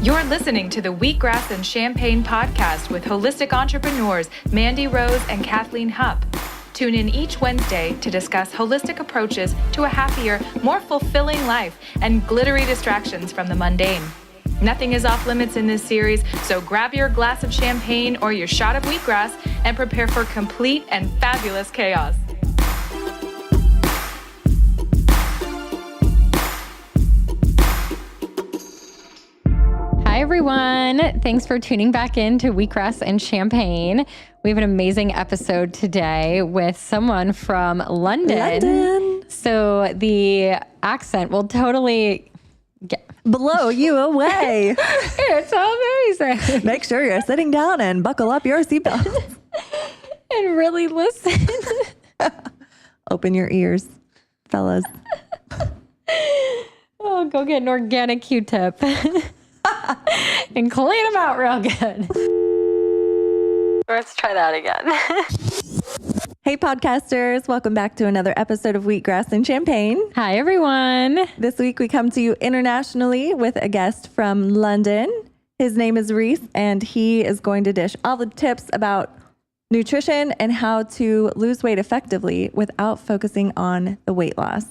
You're listening to the Wheatgrass and Champagne podcast with holistic entrepreneurs Mandi and Kathleen Hupp. Tune in each Wednesday to discuss holistic approaches to a happier, more fulfilling life and glittery distractions from the mundane. Nothing is off limits in this series, so grab your glass of champagne or your shot of wheatgrass and prepare for complete and fabulous chaos. Hi, everyone. Thanks for tuning back in to Wheatgrass and Champagne. We have an amazing episode today with someone from London. So the accent will totally blow you away. It's amazing. Make sure you're sitting down and buckle up your seatbelt. And really listen. Open your ears, fellas. Oh, go get an organic Q-tip. And clean them out real good. Let's try that again. Hey, podcasters. Welcome back to another episode of Wheatgrass and Champagne. Hi, everyone. This week we come to you internationally with a guest from London. His name is Reece, and he is going to dish all the tips about nutrition and how to lose weight effectively without focusing on the weight loss.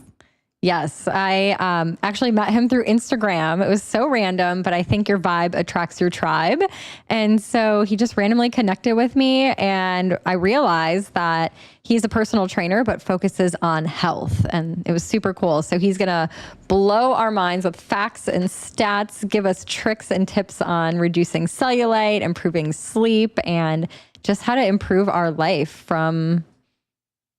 Yes, I actually met him through Instagram. It was so random, but I think your vibe attracts your tribe. And so he just randomly connected with me, and I realized that he's a personal trainer, but focuses on health. And it was super cool. So he's going to blow our minds with facts and stats, give us tricks and tips on reducing cellulite, improving sleep, and just how to improve our life from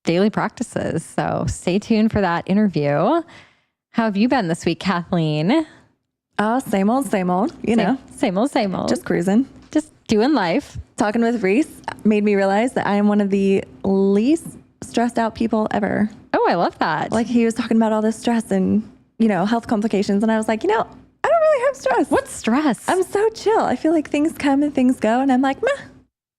daily practices. So stay tuned for that interview. How have you been this week, Kathleen? Oh, same old, you know. Same old. Just cruising. Just doing life. Talking with Reece made me realize that I am one of the least stressed out people ever. Oh, I love that. Like, he was talking about all this stress and, health complications. And I was like, I don't really have stress. What's stress? I'm so chill. I feel like things come and things go. And I'm like, meh.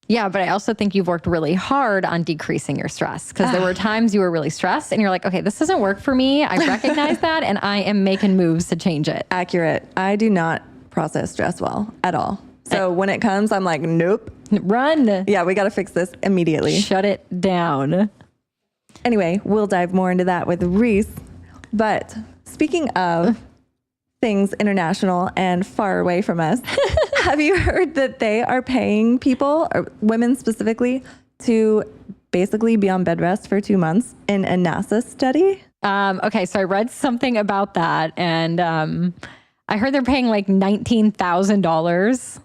Yeah, but I also think you've worked really hard on decreasing your stress, because there were times you were really stressed and you're like, okay, this doesn't work for me. I recognize that, and I am making moves to change it. Accurate. I do not process stress well at all. So when it comes, I'm like, nope. Run. Yeah, we got to fix this immediately. Shut it down. Anyway, we'll dive more into that with Reece. But speaking of things international and far away from us, have you heard that they are paying people, or women specifically, to basically be on bed rest for 2 months in a NASA study? Okay, so I read something about that, and I heard they're paying like $19,000,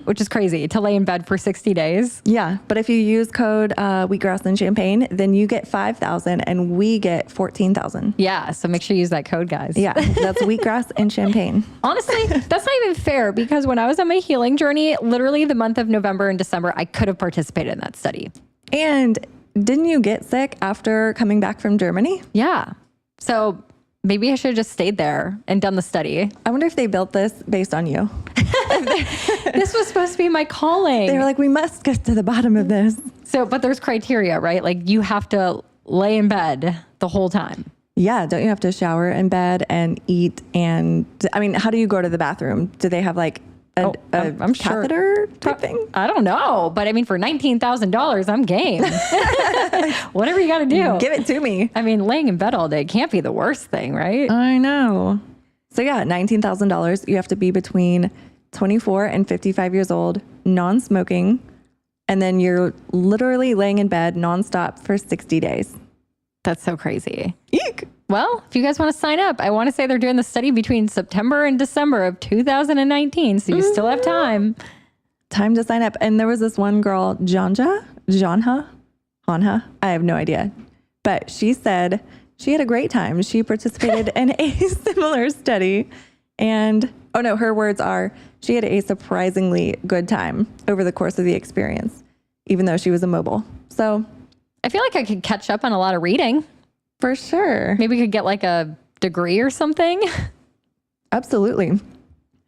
which is crazy, to lay in bed for 60 days. Yeah, but if you use code Wheatgrass and Champagne, then you get $5,000 and we get $14,000. Yeah, so make sure you use that code, guys. Yeah, that's Wheatgrass and Champagne. Honestly, that's not even fair, because when I was on my healing journey, literally the month of November and December, I could have participated in that study. And didn't you get sick after coming back from Germany? Yeah. So maybe I should have just stayed there and done the study. I wonder if they built this based on you. This was supposed to be my calling. They were like, we must get to the bottom of this. So, but there's criteria, right? Like, you have to lay in bed the whole time. Yeah. Don't you have to shower in bed and eat? And I mean, how do you go to the bathroom? Do they have like a I'm catheter type thing? I don't know. But I mean, for $19,000, I'm game. Whatever you got to do. Give it to me. I mean, laying in bed all day can't be the worst thing, right? I know. So yeah, $19,000. You have to be between 24 and 55 years old, non-smoking, and then you're literally laying in bed nonstop for 60 days. That's so crazy. Eek. Well, if you guys want to sign up, I want to say they're doing the study between September and December of 2019, so you still have time. Time to sign up. And there was this one girl, Janha, I have no idea. But she said she had a great time. She participated in a similar study. And, her words are, she had a surprisingly good time over the course of the experience, even though she was immobile. So I feel like I could catch up on a lot of reading. For sure. Maybe we could get like a degree or something. Absolutely.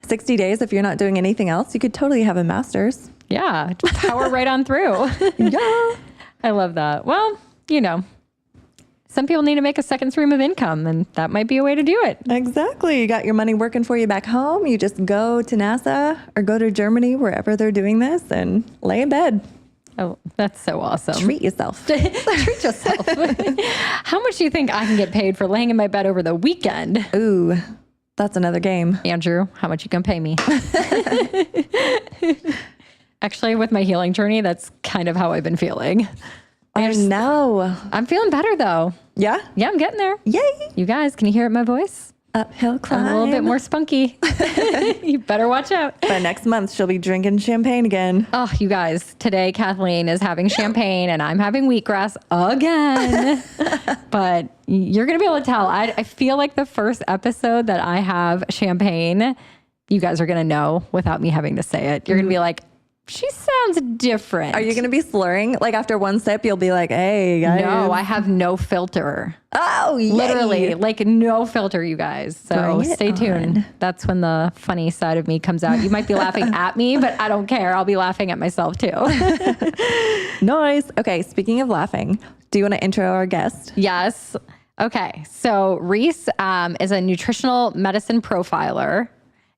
60 days, if you're not doing anything else, you could totally have a master's. Yeah, just power right on through. Yeah. I love that. Well, some people need to make a second stream of income, and that might be a way to do it. Exactly. You got your money working for you back home. You just go to NASA or go to Germany, wherever they're doing this, and lay in bed. Oh, that's so awesome. Treat yourself. Treat yourself. How much do you think I can get paid for laying in my bed over the weekend? Ooh, that's another game. Andrew, how much you can pay me? Actually, with my healing journey, that's kind of how I've been feeling. I know. I'm feeling better though. Yeah? Yeah, I'm getting there. Yay. You guys, can you hear it in my voice? Uphill climb. I'm a little bit more spunky. You better watch out. By next month, she'll be drinking champagne again. Oh, you guys, today Kathleen is having champagne and I'm having wheatgrass again. But you're going to be able to tell. I feel like the first episode that I have champagne, you guys are going to know without me having to say it. You're going to be like, she sounds different. Are you going to be slurring? Like after one sip, you'll be like, hey, guys. No, I have no filter. Oh, yay. Literally, like no filter, you guys. So stay tuned. That's when the funny side of me comes out. You might be laughing at me, but I don't care. I'll be laughing at myself too. Nice. Okay, speaking of laughing, do you want to intro our guest? Yes. Okay. So Reece is a nutritional medicine profiler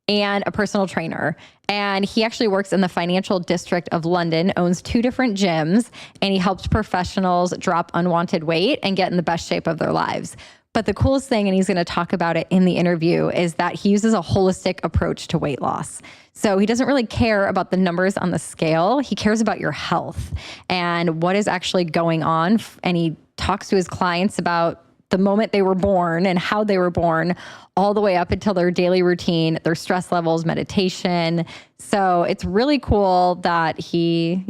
and a personal trainer. And he actually works in the financial district of London, owns 2 different gyms, and he helps professionals drop unwanted weight and get in the best shape of their lives. But the coolest thing, and he's going to talk about it in the interview, is that he uses a holistic approach to weight loss. So he doesn't really care about the numbers on the scale. He cares about your health and what is actually going on. And he talks to his clients about the moment they were born and how they were born, all the way up until their daily routine, their stress levels, meditation. So it's really cool that he,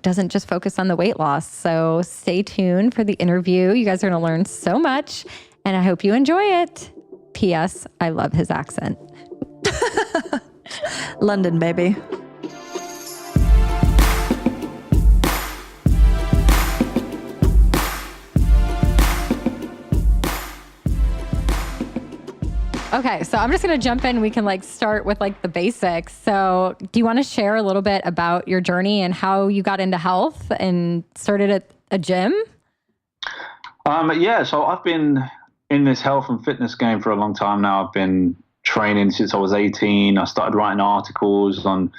doesn't just focus on the weight loss. So stay tuned for the interview. You guys are going to learn so much, and I hope you enjoy it. P.S. I love his accent. London, baby. Okay, so I'm just going to jump in. We can start with the basics. So do you want to share a little bit about your journey and how you got into health and started at a gym? Yeah, so I've been in this health and fitness game for a long time now. I've been training since I was 18. I started writing articles on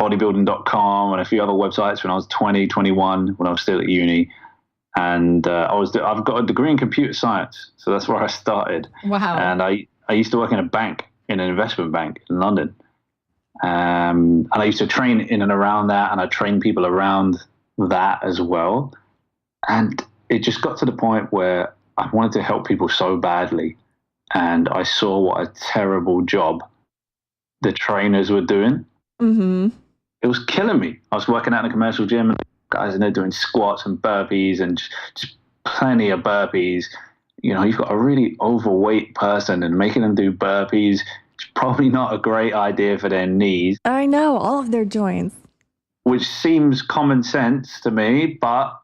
bodybuilding.com and a few other websites when I was 20, 21, when I was still at uni. And I've got a degree in computer science, so that's where I started. Wow. And I used to work in a bank, in an investment bank in London. And I used to train in and around that, and I trained people around that as well. And it just got to the point where I wanted to help people so badly. And I saw what a terrible job the trainers were doing. Mm-hmm. It was killing me. I was working out in a commercial gym, and guys in there doing squats and burpees and just plenty of burpees. You've got a really overweight person, and making them do burpees is probably not a great idea for their knees. I know, all of their joints. Which seems common sense to me, but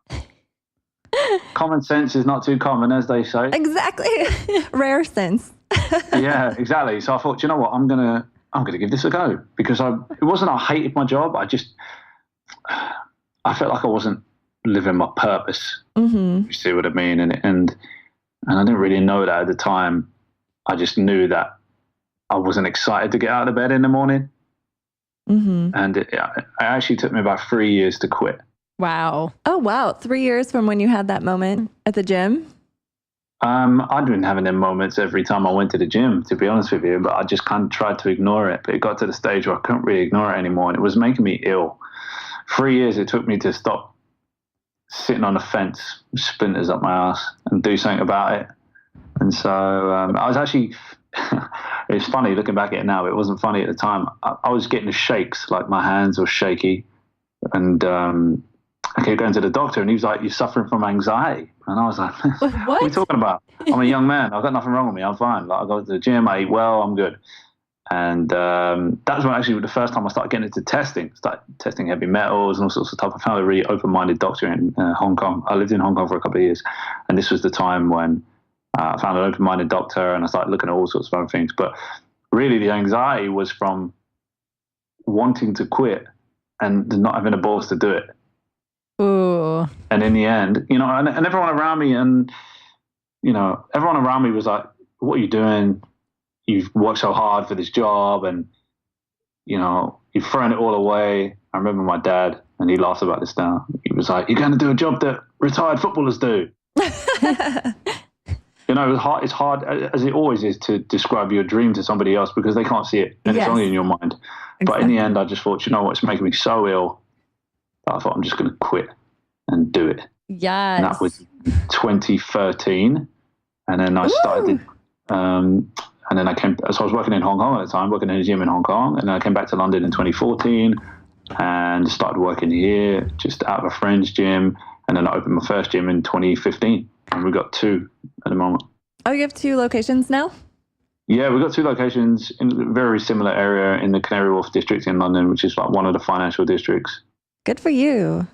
common sense is not too common, as they say. Exactly. Rare sense. Yeah, exactly. So I thought, you know what, I'm gonna give this a go, because it wasn't I hated my job. I felt like I wasn't living my purpose. Mm-hmm. You see what I mean? And I didn't really know that at the time. I just knew that I wasn't excited to get out of bed in the morning. Mm-hmm. And it actually took me about 3 years to quit. Wow. Oh, wow. 3 years from when you had that moment at the gym? I'd been having them moments every time I went to the gym, to be honest with you, but I just kind of tried to ignore it. But it got to the stage where I couldn't really ignore it anymore, and it was making me ill. 3 years it took me to stop sitting on a fence with splinters up my ass and do something about it. And so I was actually, it's funny looking back at it now, but it wasn't funny at the time. I was getting the shakes, like my hands were shaky. And I kept going to the doctor, and he was like, "You're suffering from anxiety." And I was like, what are you talking about? I'm a young man. I've got nothing wrong with me. I'm fine. I go to the gym, I eat well, I'm good. And that was when actually the first time I started getting into testing, started testing heavy metals and all sorts of stuff. I found a really open-minded doctor in Hong Kong. I lived in Hong Kong for a couple of years. And this was the time when I found an open-minded doctor, and I started looking at all sorts of other things. But really the anxiety was from wanting to quit and not having the balls to do it. Ooh. And in the end, and everyone around me, and everyone around me was like, what are you doing? You've worked so hard for this job and, you've thrown it all away. I remember my dad, and he laughs about this now. He was like, you're going to do a job that retired footballers do. It's hard, as it always is, to describe your dream to somebody else because they can't see it and It's only in your mind. Exactly. But in the end, I just thought, it's making me so ill that I thought I'm just going to quit and do it. Yes. And that was 2013. And then I started, and then I was working in Hong Kong at the time, working in a gym in Hong Kong. And then I came back to London in 2014 and started working here just out of a friend's gym. And then I opened my first gym in 2015. And we've got 2 at the moment. Oh, you have 2 locations now? Yeah, we've got 2 locations in a very similar area in the Canary Wharf district in London, which is like one of the financial districts. Good for you.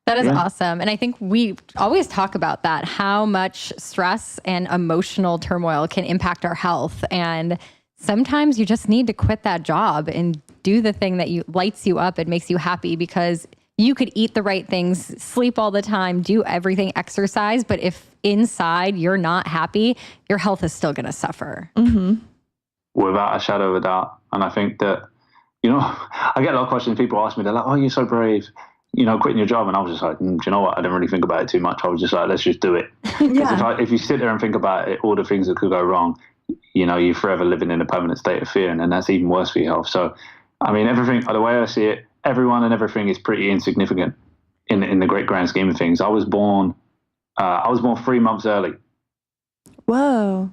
That is awesome. And I think we always talk about that, how much stress and emotional turmoil can impact our health. And sometimes you just need to quit that job and do the thing that lights you up and makes you happy, because you could eat the right things, sleep all the time, do everything, exercise. But if inside you're not happy, your health is still going to suffer. Mm-hmm. Without a shadow of a doubt. And I think that, I get a lot of questions. People ask me, they're like, oh, you're so brave, quitting your job. And I was just like, do you know what? I didn't really think about it too much. I was just like, let's just do it. Because if you sit there and think about it, all the things that could go wrong, you're forever living in a permanent state of fear. And then that's even worse for your health. So, I mean, everything, the way I see it, everyone and everything is pretty insignificant in the great grand scheme of things. I was born 3 months early. Whoa.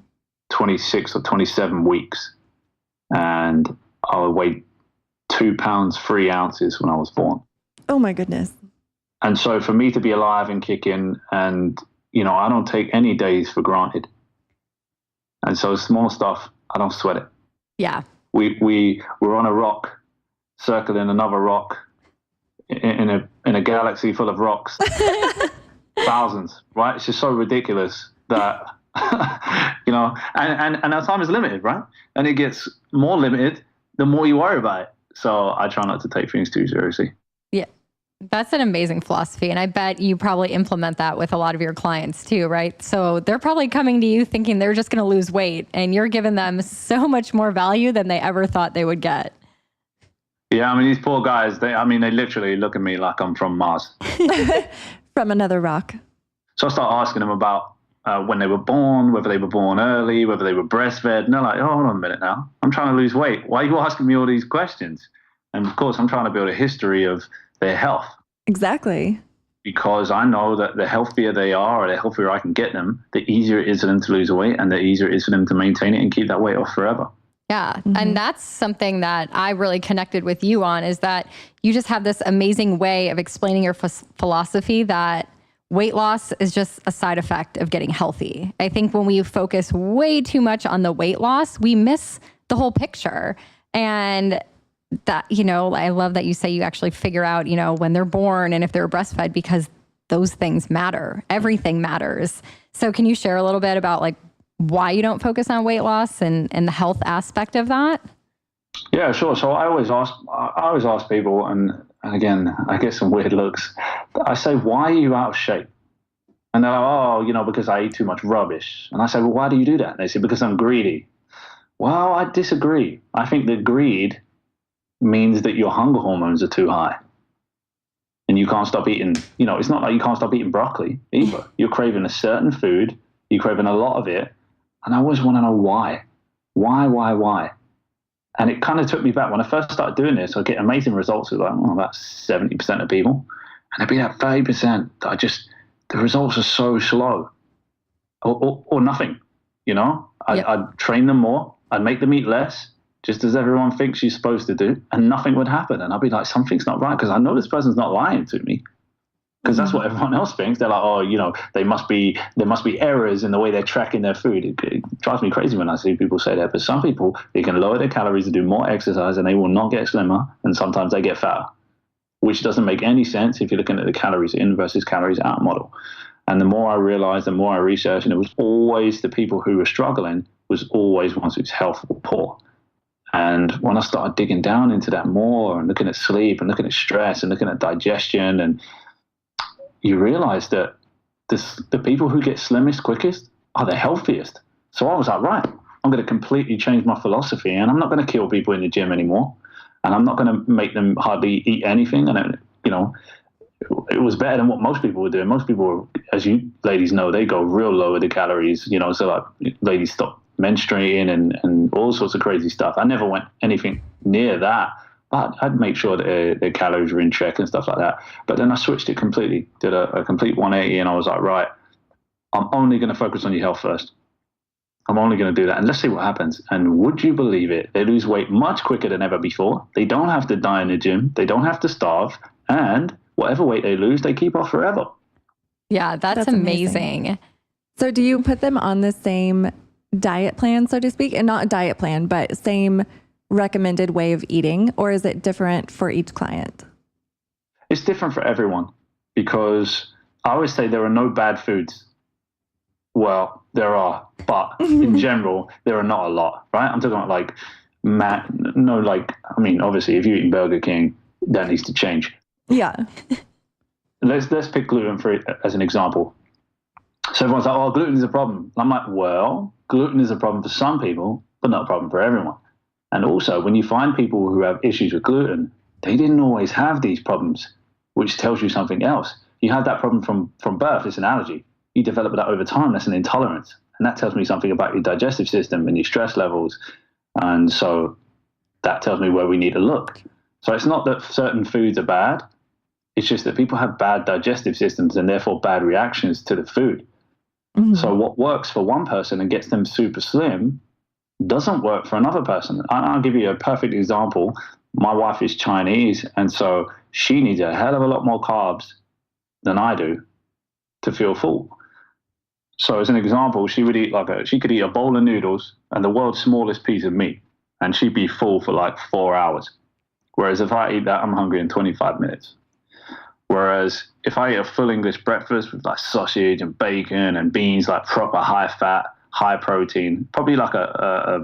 26 or 27 weeks. And I weighed 2 pounds, 3 ounces when I was born. Oh my goodness. And so for me to be alive and kicking, and, I don't take any days for granted. And so small stuff, I don't sweat it. Yeah. We're on a rock, circling another rock in a galaxy full of rocks. Thousands, right? It's just so ridiculous that, and our time is limited, right? And it gets more limited the more you worry about it. So I try not to take things too seriously. Yeah. That's an amazing philosophy. And I bet you probably implement that with a lot of your clients too, right? So they're probably coming to you thinking they're just going to lose weight, and you're giving them so much more value than they ever thought they would get. Yeah, I mean, these poor guys, they literally look at me like I'm from Mars. From another rock. So I start asking them about when they were born, whether they were born early, whether they were breastfed. And they're like, oh, hold on a minute now. I'm trying to lose weight. Why are you asking me all these questions? And of course, I'm trying to build a history of their health. Exactly. Because I know that the healthier they are, or the healthier I can get them, the easier it is for them to lose weight, and the easier it is for them to maintain it and keep that weight off forever. Yeah. Mm-hmm. And that's something that I really connected with you on, is that you just have this amazing way of explaining your philosophy that weight loss is just a side effect of getting healthy. I think when we focus way too much on the weight loss, we miss the whole picture. And that, I love that you say you actually figure out, when they're born and if they're breastfed, because those things matter. Everything matters. So can you share a little bit about why you don't focus on weight loss and the health aspect of that? Yeah, sure. So I always ask people, and again, I get some weird looks. I say, why are you out of shape? And they're like, oh, because I eat too much rubbish. And I say, well, why do you do that? And they say, because I'm greedy. Well, I disagree. I think that greed means that your hunger hormones are too high. And you can't stop eating, it's not like you can't stop eating broccoli either. You're craving a certain food, you're craving a lot of it. And I always want to know why. Why? And it kind of took me back. When I first started doing this, I'd get amazing results with about 70% of people. And there'd be that 30% that the results are so slow or nothing, I'd train them more. I'd make them eat less, just as everyone thinks you're supposed to do, and nothing would happen. And I'd be like, something's not right, because I know this person's not lying to me. Because that's what everyone else thinks. They're like, there must be errors in the way they're tracking their food. It drives me crazy when I see people say that. But some people, they can lower their calories and do more exercise, and they will not get slimmer, and sometimes they get fatter, which doesn't make any sense if you're looking at the calories in versus calories out model. And the more I realized, the more I researched, and it was always the people who were struggling was always ones whose health were poor. And when I started digging down into that more and looking at sleep and looking at stress and looking at digestion, and you realize that the people who get slimmest quickest are the healthiest. So I was like, right, I'm going to completely change my philosophy, and I'm not going to kill people in the gym anymore, and I'm not going to make them hardly eat anything. And it was better than what most people were doing. Most people, as you ladies know, they go real low with the calories. So like ladies stop menstruating and all sorts of crazy stuff. I never went anything near that, but I'd make sure that their calories were in check and stuff like that. But then I switched it completely, did a complete 180, and I was like, right, I'm only going to focus on your health first. I'm only going to do that, and let's see what happens. And would you believe it? They lose weight much quicker than ever before. They don't have to die in the gym. They don't have to starve. And whatever weight they lose, they keep off forever. Yeah, that's amazing. So do you put them on the same diet plan, so to speak? And not a diet plan, but same recommended way of eating? Or is it different for each client? It's different for everyone, because I always say there are no bad foods. Well, there are, but in general, there are not a lot, right? I'm talking about obviously, if you're eating Burger King, that needs to change. Yeah. Let's pick gluten as an example. So everyone's like, oh, gluten is a problem. I'm like, well, gluten is a problem for some people, but not a problem for everyone. And also, when you find people who have issues with gluten, they didn't always have these problems, which tells you something else. You have that problem from birth. It's an allergy. You develop that over time. That's an intolerance. And that tells me something about your digestive system and your stress levels. And so that tells me where we need to look. So it's not that certain foods are bad. It's just that people have bad digestive systems and therefore bad reactions to the food. Mm-hmm. So what works for one person and gets them super slim doesn't work for another person. I'll give you a perfect example. My wife is Chinese, and so she needs a hell of a lot more carbs than I do to feel full. So as an example, she could eat a bowl of noodles and the world's smallest piece of meat, and she'd be full for like 4 hours. Whereas if I eat that, I'm hungry in 25 minutes. Whereas if I eat a full English breakfast with like sausage and bacon and beans, like proper high fat, high protein, probably like a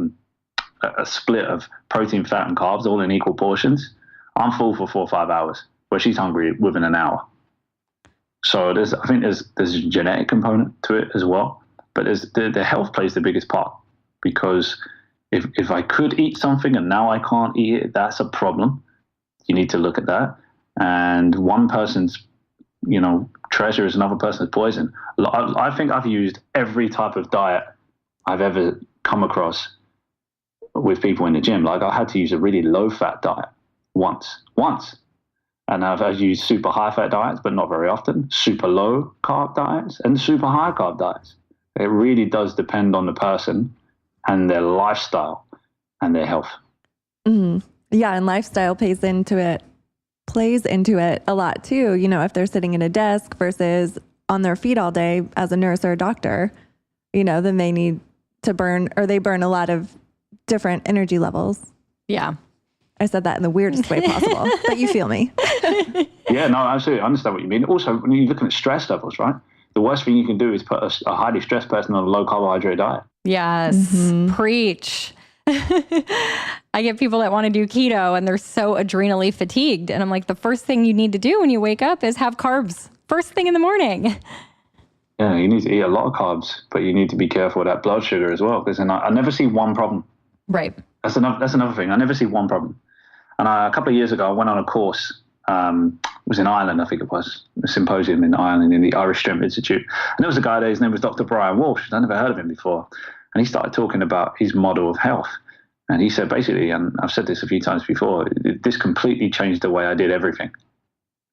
split of protein, fat, and carbs, all in equal portions, I'm full for 4 or 5 hours, where she's hungry within an hour. So I think there's a genetic component to it as well, but the health plays the biggest part, because if I could eat something and now I can't eat it, that's a problem. You need to look at that. And one person's, treasure is another person's poison. I think I've used every type of diet I've ever come across with people in the gym. Like I had to use a really low fat diet once. And I've used super high fat diets, but not very often, super low carb diets and super high carb diets. It really does depend on the person and their lifestyle and their health. Mm-hmm. Yeah. And lifestyle plays into it a lot too. If they're sitting at a desk versus on their feet all day as a nurse or a doctor, then they need to burn a lot of different energy levels. Yeah. I said that in the weirdest way possible, but you feel me. Yeah, no, absolutely. I understand what you mean. Also, when you're looking at stress levels, right? The worst thing you can do is put a highly stressed person on a low carbohydrate diet. Yes. Mm-hmm. Preach. I get people that want to do keto and they're so adrenally fatigued. And I'm like, the first thing you need to do when you wake up is have carbs first thing in the morning. Yeah, you need to eat a lot of carbs, but you need to be careful with that blood sugar as well, because I never see one problem. Right. That's another thing. I never see one problem. And a couple of years ago, I went on a course. It was in Ireland, I think it was, a symposium in Ireland in the Irish Strength Institute. And there was a guy there, his name was Dr. Brian Walsh. I'd never heard of him before. And he started talking about his model of health. And he said basically, and I've said this a few times before, this completely changed the way I did everything.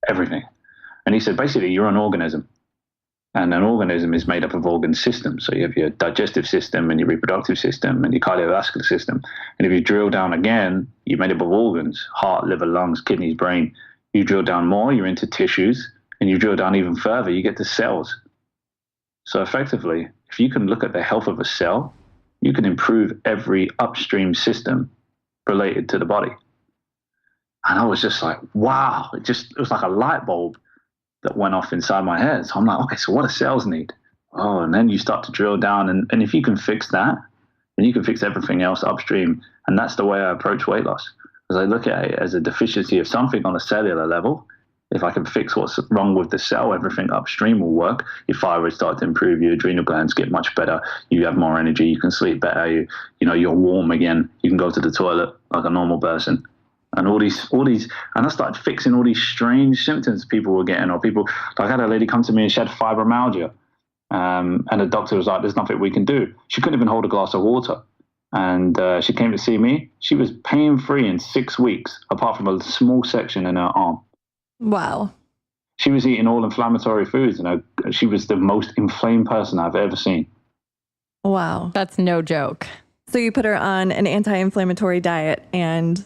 Everything. And he said, basically, you're an organism. And an organism is made up of organ systems. So you have your digestive system and your reproductive system and your cardiovascular system. And if you drill down again, you're made up of organs, heart, liver, lungs, kidneys, brain. You drill down more, you're into tissues. And you drill down even further, you get to cells. So effectively, if you can look at the health of a cell, you can improve every upstream system related to the body. And I was just like, wow, it was like a light bulb that went off inside my head. So I'm like, okay, so what do cells need? Oh, and then you start to drill down. And if you can fix that, then you can fix everything else upstream. And that's the way I approach weight loss. Because I look at it as a deficiency of something on a cellular level. If I can fix what's wrong with the cell, everything upstream will work. Your thyroid starts to improve, your adrenal glands get much better, you have more energy, you can sleep better, you're warm again, you can go to the toilet like a normal person. And all these, and I started fixing all these strange symptoms people were getting, or people, like I had a lady come to me and she had fibromyalgia. And the doctor was like, there's nothing we can do. She couldn't even hold a glass of water. And she came to see me. She was pain-free in 6 weeks, apart from a small section in her arm. Wow. She was eating all inflammatory foods, and she was the most inflamed person I've ever seen. Wow. That's no joke. So you put her on an anti-inflammatory diet and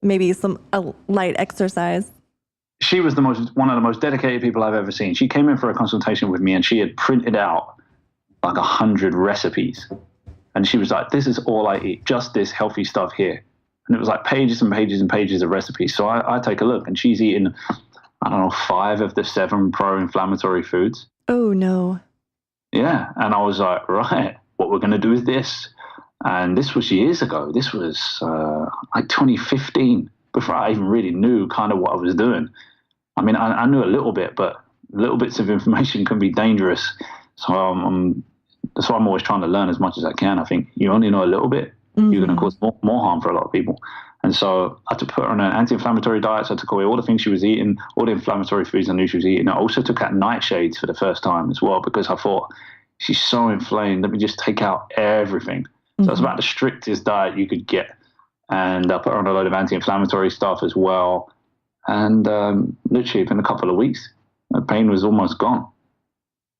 maybe a light exercise. She was one of the most dedicated people I've ever seen. She came in for a consultation with me, and she had printed out like 100 recipes. And she was like, this is all I eat, just this healthy stuff here. And it was like pages and pages and pages of recipes. So I take a look, and she's eating, 5 of the 7 pro-inflammatory foods. Oh, no. Yeah. And I was like, right, what we're going to do is this. And this was years ago. This was like 2015, before I even really knew kind of what I was doing. I mean, I knew a little bit, but little bits of information can be dangerous. So that's why I'm always trying to learn as much as I can. I think you only know a little bit, you're going to cause more harm for a lot of people. And so I had to put her on an anti-inflammatory diet. So I took away all the things she was eating, all the inflammatory foods I knew she was eating. I also took out nightshades for the first time as well, because I thought, she's so inflamed, let me just take out everything. So it's about the strictest diet you could get. And I put her on a load of anti-inflammatory stuff as well. And literally within a couple of weeks, the pain was almost gone.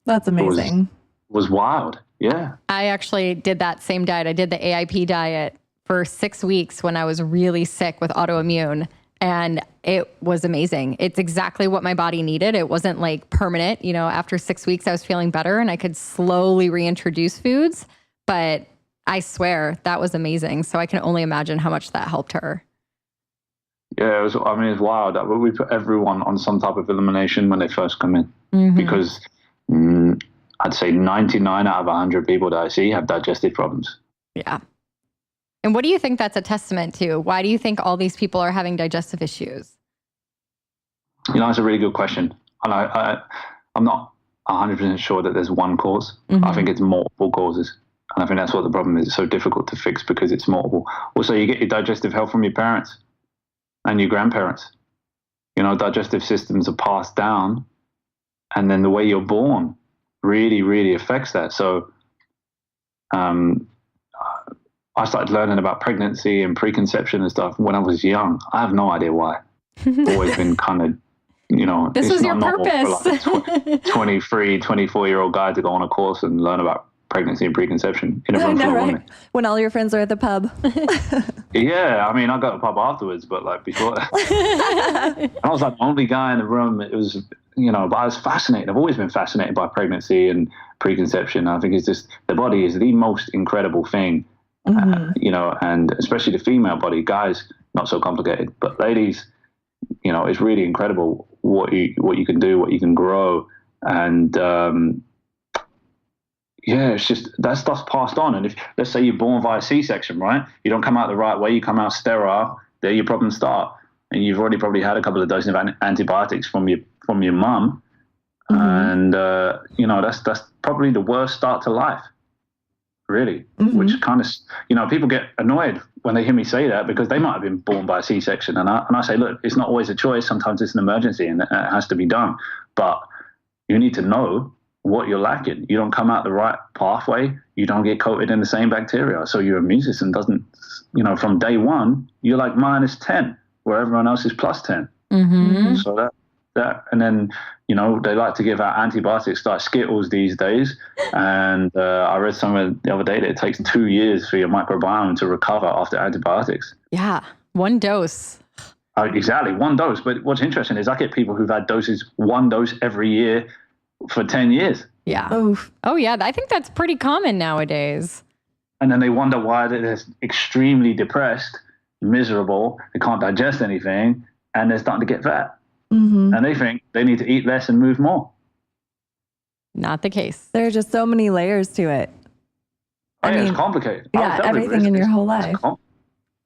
That's amazing. It was wild. Yeah. I actually did that same diet. I did the AIP diet for 6 weeks when I was really sick with autoimmune. And it was amazing. It's exactly what my body needed. It wasn't like permanent. After 6 weeks, I was feeling better and I could slowly reintroduce foods. But I swear that was amazing. So I can only imagine how much that helped her. Yeah, it's wild. We put everyone on some type of elimination when they first come in, because I'd say 99 out of 100 people that I see have digestive problems. Yeah. And what do you think that's a testament to? Why do you think all these people are having digestive issues? That's a really good question. And I'm not 100% sure that there's one cause. I think it's multiple causes. And I think that's what the problem is. It's so difficult to fix because it's multiple. Also, you get your digestive health from your parents and your grandparents. Digestive systems are passed down, and then the way you're born really, really affects that. So I started learning about pregnancy and preconception and stuff when I was young. I have no idea why. Always been kind of, this it's was your not normal purpose. for like a 23, 24-year-old guy to go on a course and learn about pregnancy and preconception in a room full of women. When all your friends are at the pub. Yeah, I got to the pub afterwards, but like before, I was like the only guy in the room. It was, but I was fascinated. I've always been fascinated by pregnancy and preconception. I think it's just, the body is the most incredible thing, and especially the female body. Guys, not so complicated, but ladies, it's really incredible what you can do, what you can grow, and it's just that stuff's passed on. And if, let's say, you're born via C-section, right? You don't come out the right way, you come out sterile, there your problems start. And you've already probably had a couple of doses of antibiotics from your mum. And, that's probably the worst start to life, really, which kind of, people get annoyed when they hear me say that because they might have been born by a C-section. And I say, look, it's not always a choice. Sometimes it's an emergency and it has to be done. But you need to know what you're lacking. You don't come out the right pathway. You don't get coated in the same bacteria. So your immune system doesn't, from day one, you're like -10, where everyone else is +10. So that, and then, they like to give out antibiotics like Skittles these days. And I read somewhere the other day that it takes 2 years for your microbiome to recover after antibiotics. Yeah. 1 dose. Exactly. 1 dose. But what's interesting is I get people who've had 1 dose every year for 10 years. Yeah. Oof. Oh, yeah. I think that's pretty common nowadays. And then they wonder why they're extremely depressed, miserable, they can't digest anything, and they're starting to get fat. And they think they need to eat less and move more. Not the case. There are just so many layers to it. I mean, it's complicated. Yeah, everything in your whole life.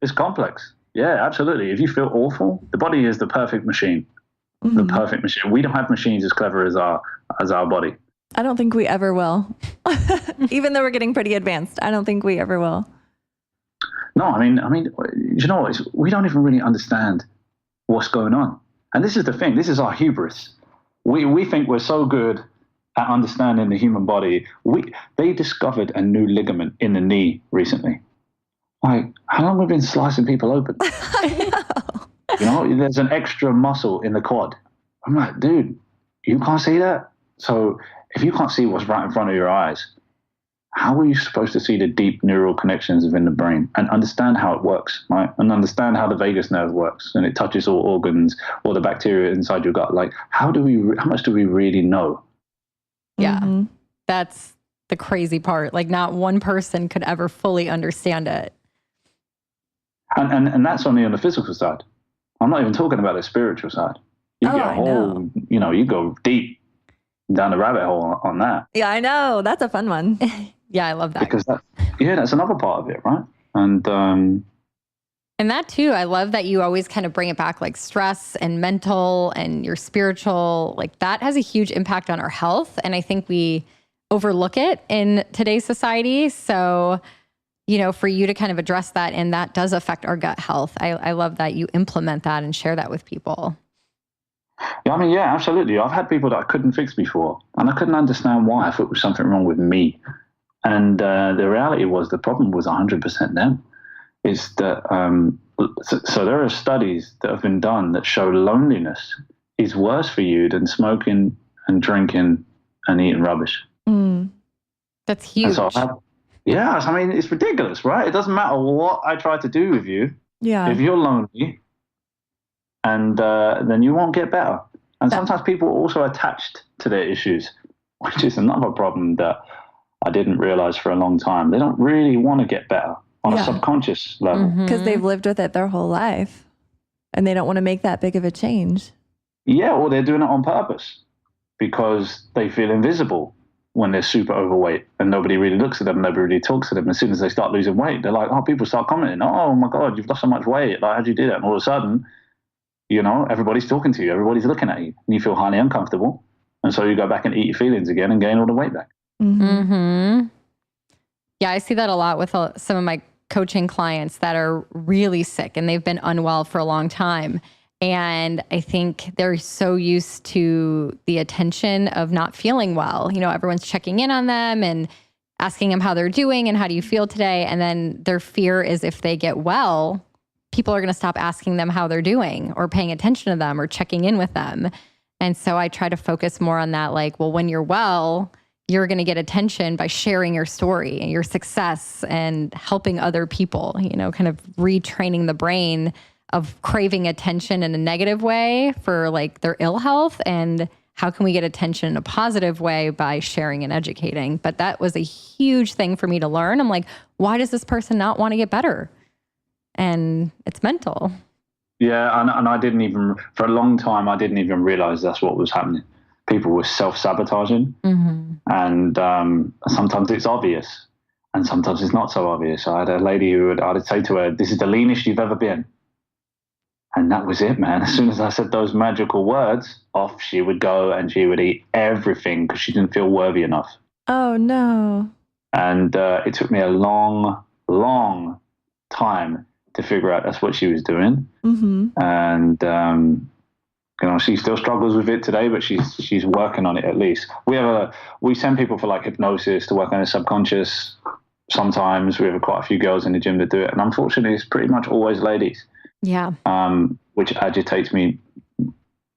It's complex. Yeah, absolutely. If you feel awful, the body is the perfect machine. the perfect machine. We don't have machines as clever as our body. I don't think we ever will. Even though we're getting pretty advanced, I don't think we ever will. No, I mean, you know what? We don't even really understand what's going on. And this is the thing. This is our hubris. We think we're so good at understanding the human body. They discovered a new ligament in the knee recently. Like, how long have we been slicing people open? I know. You know, there's an extra muscle in the quad. I'm like, dude, you can't see that? So if you can't see what's right in front of your eyes, how are you supposed to see the deep neural connections within the brain and understand how it works, right? And understand how the vagus nerve works and it touches all organs or the bacteria inside your gut. Like, how much do we really know? Yeah, that's the crazy part. Like, not one person could ever fully understand it. And that's only on the physical side. I'm not even talking about the spiritual side. You get a whole, you know, you go deep down the rabbit hole on that. Yeah, I know. That's a fun one. Yeah, I love that. Because that's another part of it, right? And that too, I love that you always kind of bring it back, like stress and mental and your spiritual, like that has a huge impact on our health. And I think we overlook it in today's society. So, you know, for you to kind of address that, and that does affect our gut health. I love that you implement that and share that with people. Yeah, I mean, yeah, absolutely. I've had people that I couldn't fix before, and I couldn't understand why. I thought it was something wrong with me. And the reality was the problem was 100% them. Is that so there are studies that have been done that show loneliness is worse for you than smoking and drinking and eating rubbish. That's huge. Yeah, I mean, it's ridiculous, right? It doesn't matter what I try to do with you. Yeah. If you're lonely, and then you won't get better. And sometimes people are also attached to their issues, which is another problem that I didn't realize for a long time. They don't really want to get better on a subconscious level. Because they've lived with it their whole life and they don't want to make that big of a change. Yeah, or they're doing it on purpose because they feel invisible when they're super overweight and nobody really looks at them, nobody really talks to them. As soon as they start losing weight, they're like, oh, people start commenting, oh my God, you've lost so much weight. Like, how'd you do that? And all of a sudden, you know, everybody's talking to you, everybody's looking at you, and you feel highly uncomfortable. And so you go back and eat your feelings again and gain all the weight back. Yeah, I see that a lot with some of my coaching clients that are really sick and they've been unwell for a long time. And I think they're so used to the attention of not feeling well. You know, everyone's checking in on them and asking them how they're doing and how do you feel today? And then their fear is if they get well, people are going to stop asking them how they're doing or paying attention to them or checking in with them. And so I try to focus more on that, like, well, when you're well, you're going to get attention by sharing your story and your success and helping other people, you know, kind of retraining the brain of craving attention in a negative way for like their ill health. And how can we get attention in a positive way by sharing and educating? But that was a huge thing for me to learn. I'm like, why does this person not want to get better? And it's mental. Yeah, and I didn't even, for a long time, I didn't even realize that's what was happening. People were self-sabotaging. And sometimes it's obvious and sometimes it's not so obvious. I had a lady who I'd say to her, this is the leanest you've ever been. And that was it, man. As soon as I said those magical words, off she would go and she would eat everything because she didn't feel worthy enough. Oh, no. And it took me a long, long time to figure out that's what she was doing. And, you know, she still struggles with it today, but she's working on it at least. We send people for like hypnosis to work on their subconscious. Sometimes we have quite a few girls in the gym that do it. And unfortunately, it's pretty much always ladies. Yeah. Which agitates me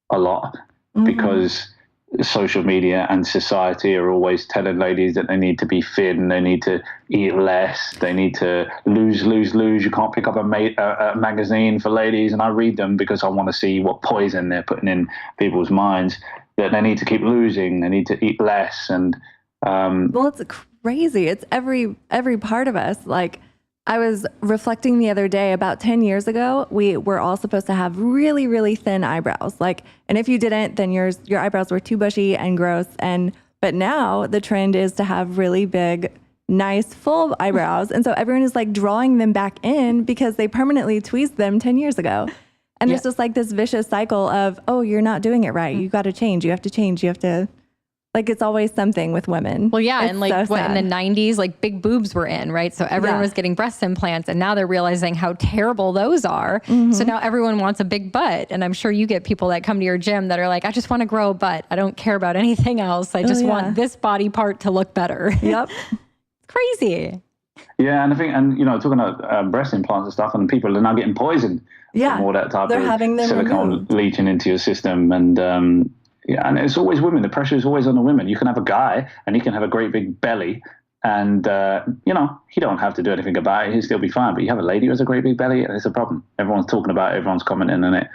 a lot because social media and society are always telling ladies that they need to be thin, they need to eat less, they need to lose. You can't pick up a magazine for ladies, and I read them because I want to see what poison they're putting in people's minds, that they need to keep losing, they need to eat less. And well, it's crazy. It's every part of us. Like, I was reflecting the other day, about 10 years ago, we were all supposed to have really, really thin eyebrows. Like, and if you didn't, then your eyebrows were too bushy and gross. But now the trend is to have really big, nice, full eyebrows. And so everyone is like drawing them back in because they permanently tweezed them 10 years ago. And it's just like this vicious cycle of, oh, you're not doing it right. You got to change. You have to change. You have to, like, it's always something with women. Well, yeah. It's and like so what, in sad. the 90s, like big boobs were in, right? So everyone was getting breast implants, and now they're realizing how terrible those are. So now everyone wants a big butt. And I'm sure you get people that come to your gym that are like, I just want to grow a butt. I don't care about anything else. I just want this body part to look better. Yep. It's crazy. Yeah, and I think, and talking about breast implants and stuff, and people are now getting poisoned from all that type They're of having them silicone removed. leaching into your system, and and it's always women. The pressure is always on the women. You can have a guy, and he can have a great big belly, and he don't have to do anything about it. He'll still be fine. But you have a lady who has a great big belly, and it's a problem. Everyone's talking about it. Everyone's commenting on it,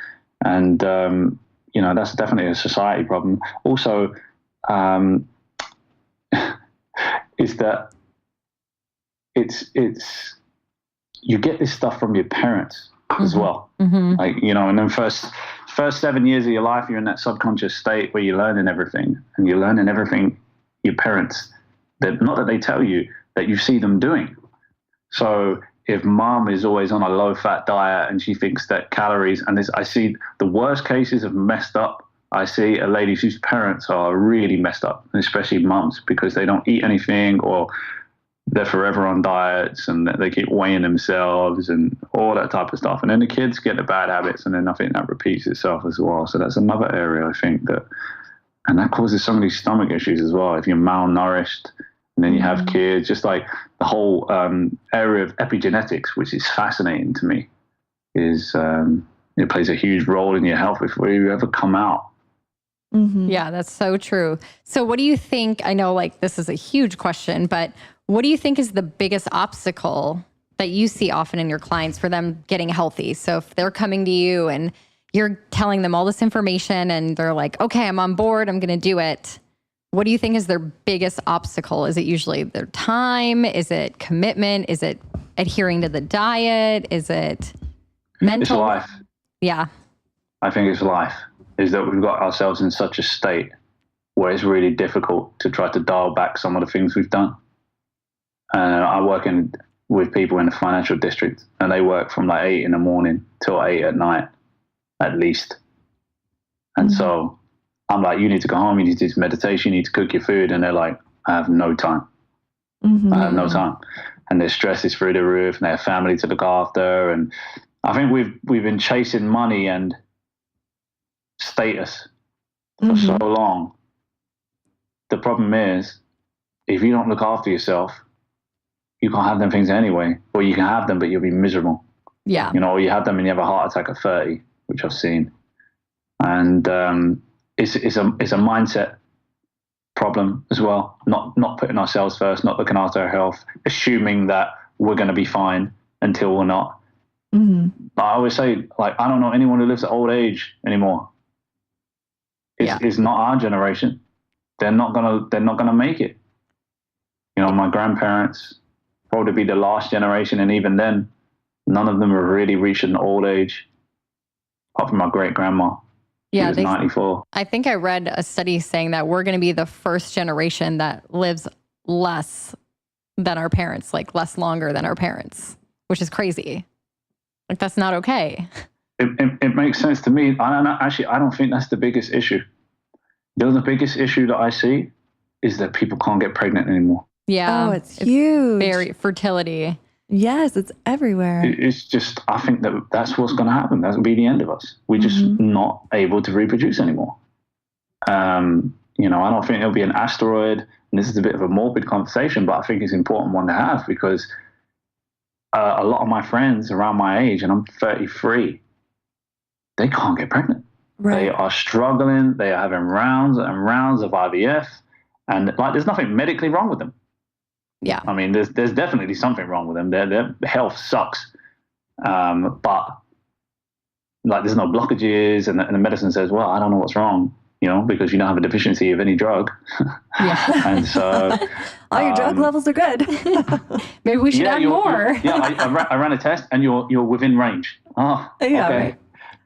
and that's definitely a society problem. Also, is that it's you get this stuff from your parents as well. Like, and then first 7 years of your life, you're in that subconscious state where you're learning everything, and you're learning everything your parents, that not that they tell you, that you see them doing. So if mom is always on a low fat diet and she thinks that calories, and this, I see the worst cases of messed up. I see a lady whose parents are really messed up, especially moms, because they don't eat anything, or they're forever on diets, and they keep weighing themselves and all that type of stuff. And then the kids get the bad habits, and then I think that repeats itself as well. So that's another area, I think, and that causes some of these stomach issues as well. If you're malnourished and then you have kids, just like the whole area of epigenetics, which is fascinating to me, is it plays a huge role in your health before you ever come out. Yeah, that's so true. So what do you think, I know like this is a huge question, but what do you think is the biggest obstacle that you see often in your clients for them getting healthy? So if they're coming to you and you're telling them all this information and they're like, okay, I'm on board, I'm going to do it. What do you think is their biggest obstacle? Is it usually their time? Is it commitment? Is it adhering to the diet? Is it mental? It's life. Yeah. I think it's life. Is that we've got ourselves in such a state where it's really difficult to try to dial back some of the things we've done. I work with people in the financial district, and they work from like 8 in the morning till 8 at night, at least. And so I'm like, you need to go home, you need to do meditation, you need to cook your food. And they're like, I have no time. I have no time. And their stress is through the roof, and they have family to look after. And I think we've been chasing money and status for so long. The problem is, if you don't look after yourself, you can't have them things anyway, or you can have them, but you'll be miserable. Yeah. Or you have them and you have a heart attack at 30, which I've seen. And it's a mindset problem as well. Not putting ourselves first, not looking after our health, assuming that we're going to be fine until we're not. I always say, like, I don't know anyone who lives at old age anymore. It's not our generation. They're not gonna make it. My grandparents probably be the last generation, and even then, none of them have really reached an old age, apart from my great grandma. Yeah, she was 94. I think I read a study saying that we're going to be the first generation that lives less than our parents, like less longer than our parents, which is crazy. Like, that's not okay. It makes sense to me. I don't think that's the biggest issue. The biggest issue that I see is that people can't get pregnant anymore. Yeah. Oh, it's huge. Very fertility. Yes, it's everywhere. It's just, I think that's what's going to happen. That will be the end of us. We're just not able to reproduce anymore. I don't think it'll be an asteroid. And this is a bit of a morbid conversation, but I think it's an important one to have, because a lot of my friends around my age, and I'm 33, they can't get pregnant. Right. They are struggling. They are having rounds and rounds of IVF, and like, there's nothing medically wrong with them. Yeah. I mean, there's definitely something wrong with them. Their health sucks, but like, there's no blockages, and the medicine says, well, I don't know what's wrong, because you don't have a deficiency of any drug. Yeah. And so all your drug levels are good. Maybe we should add more. I ran a test, and you're within range. Oh, Yeah, okay, right.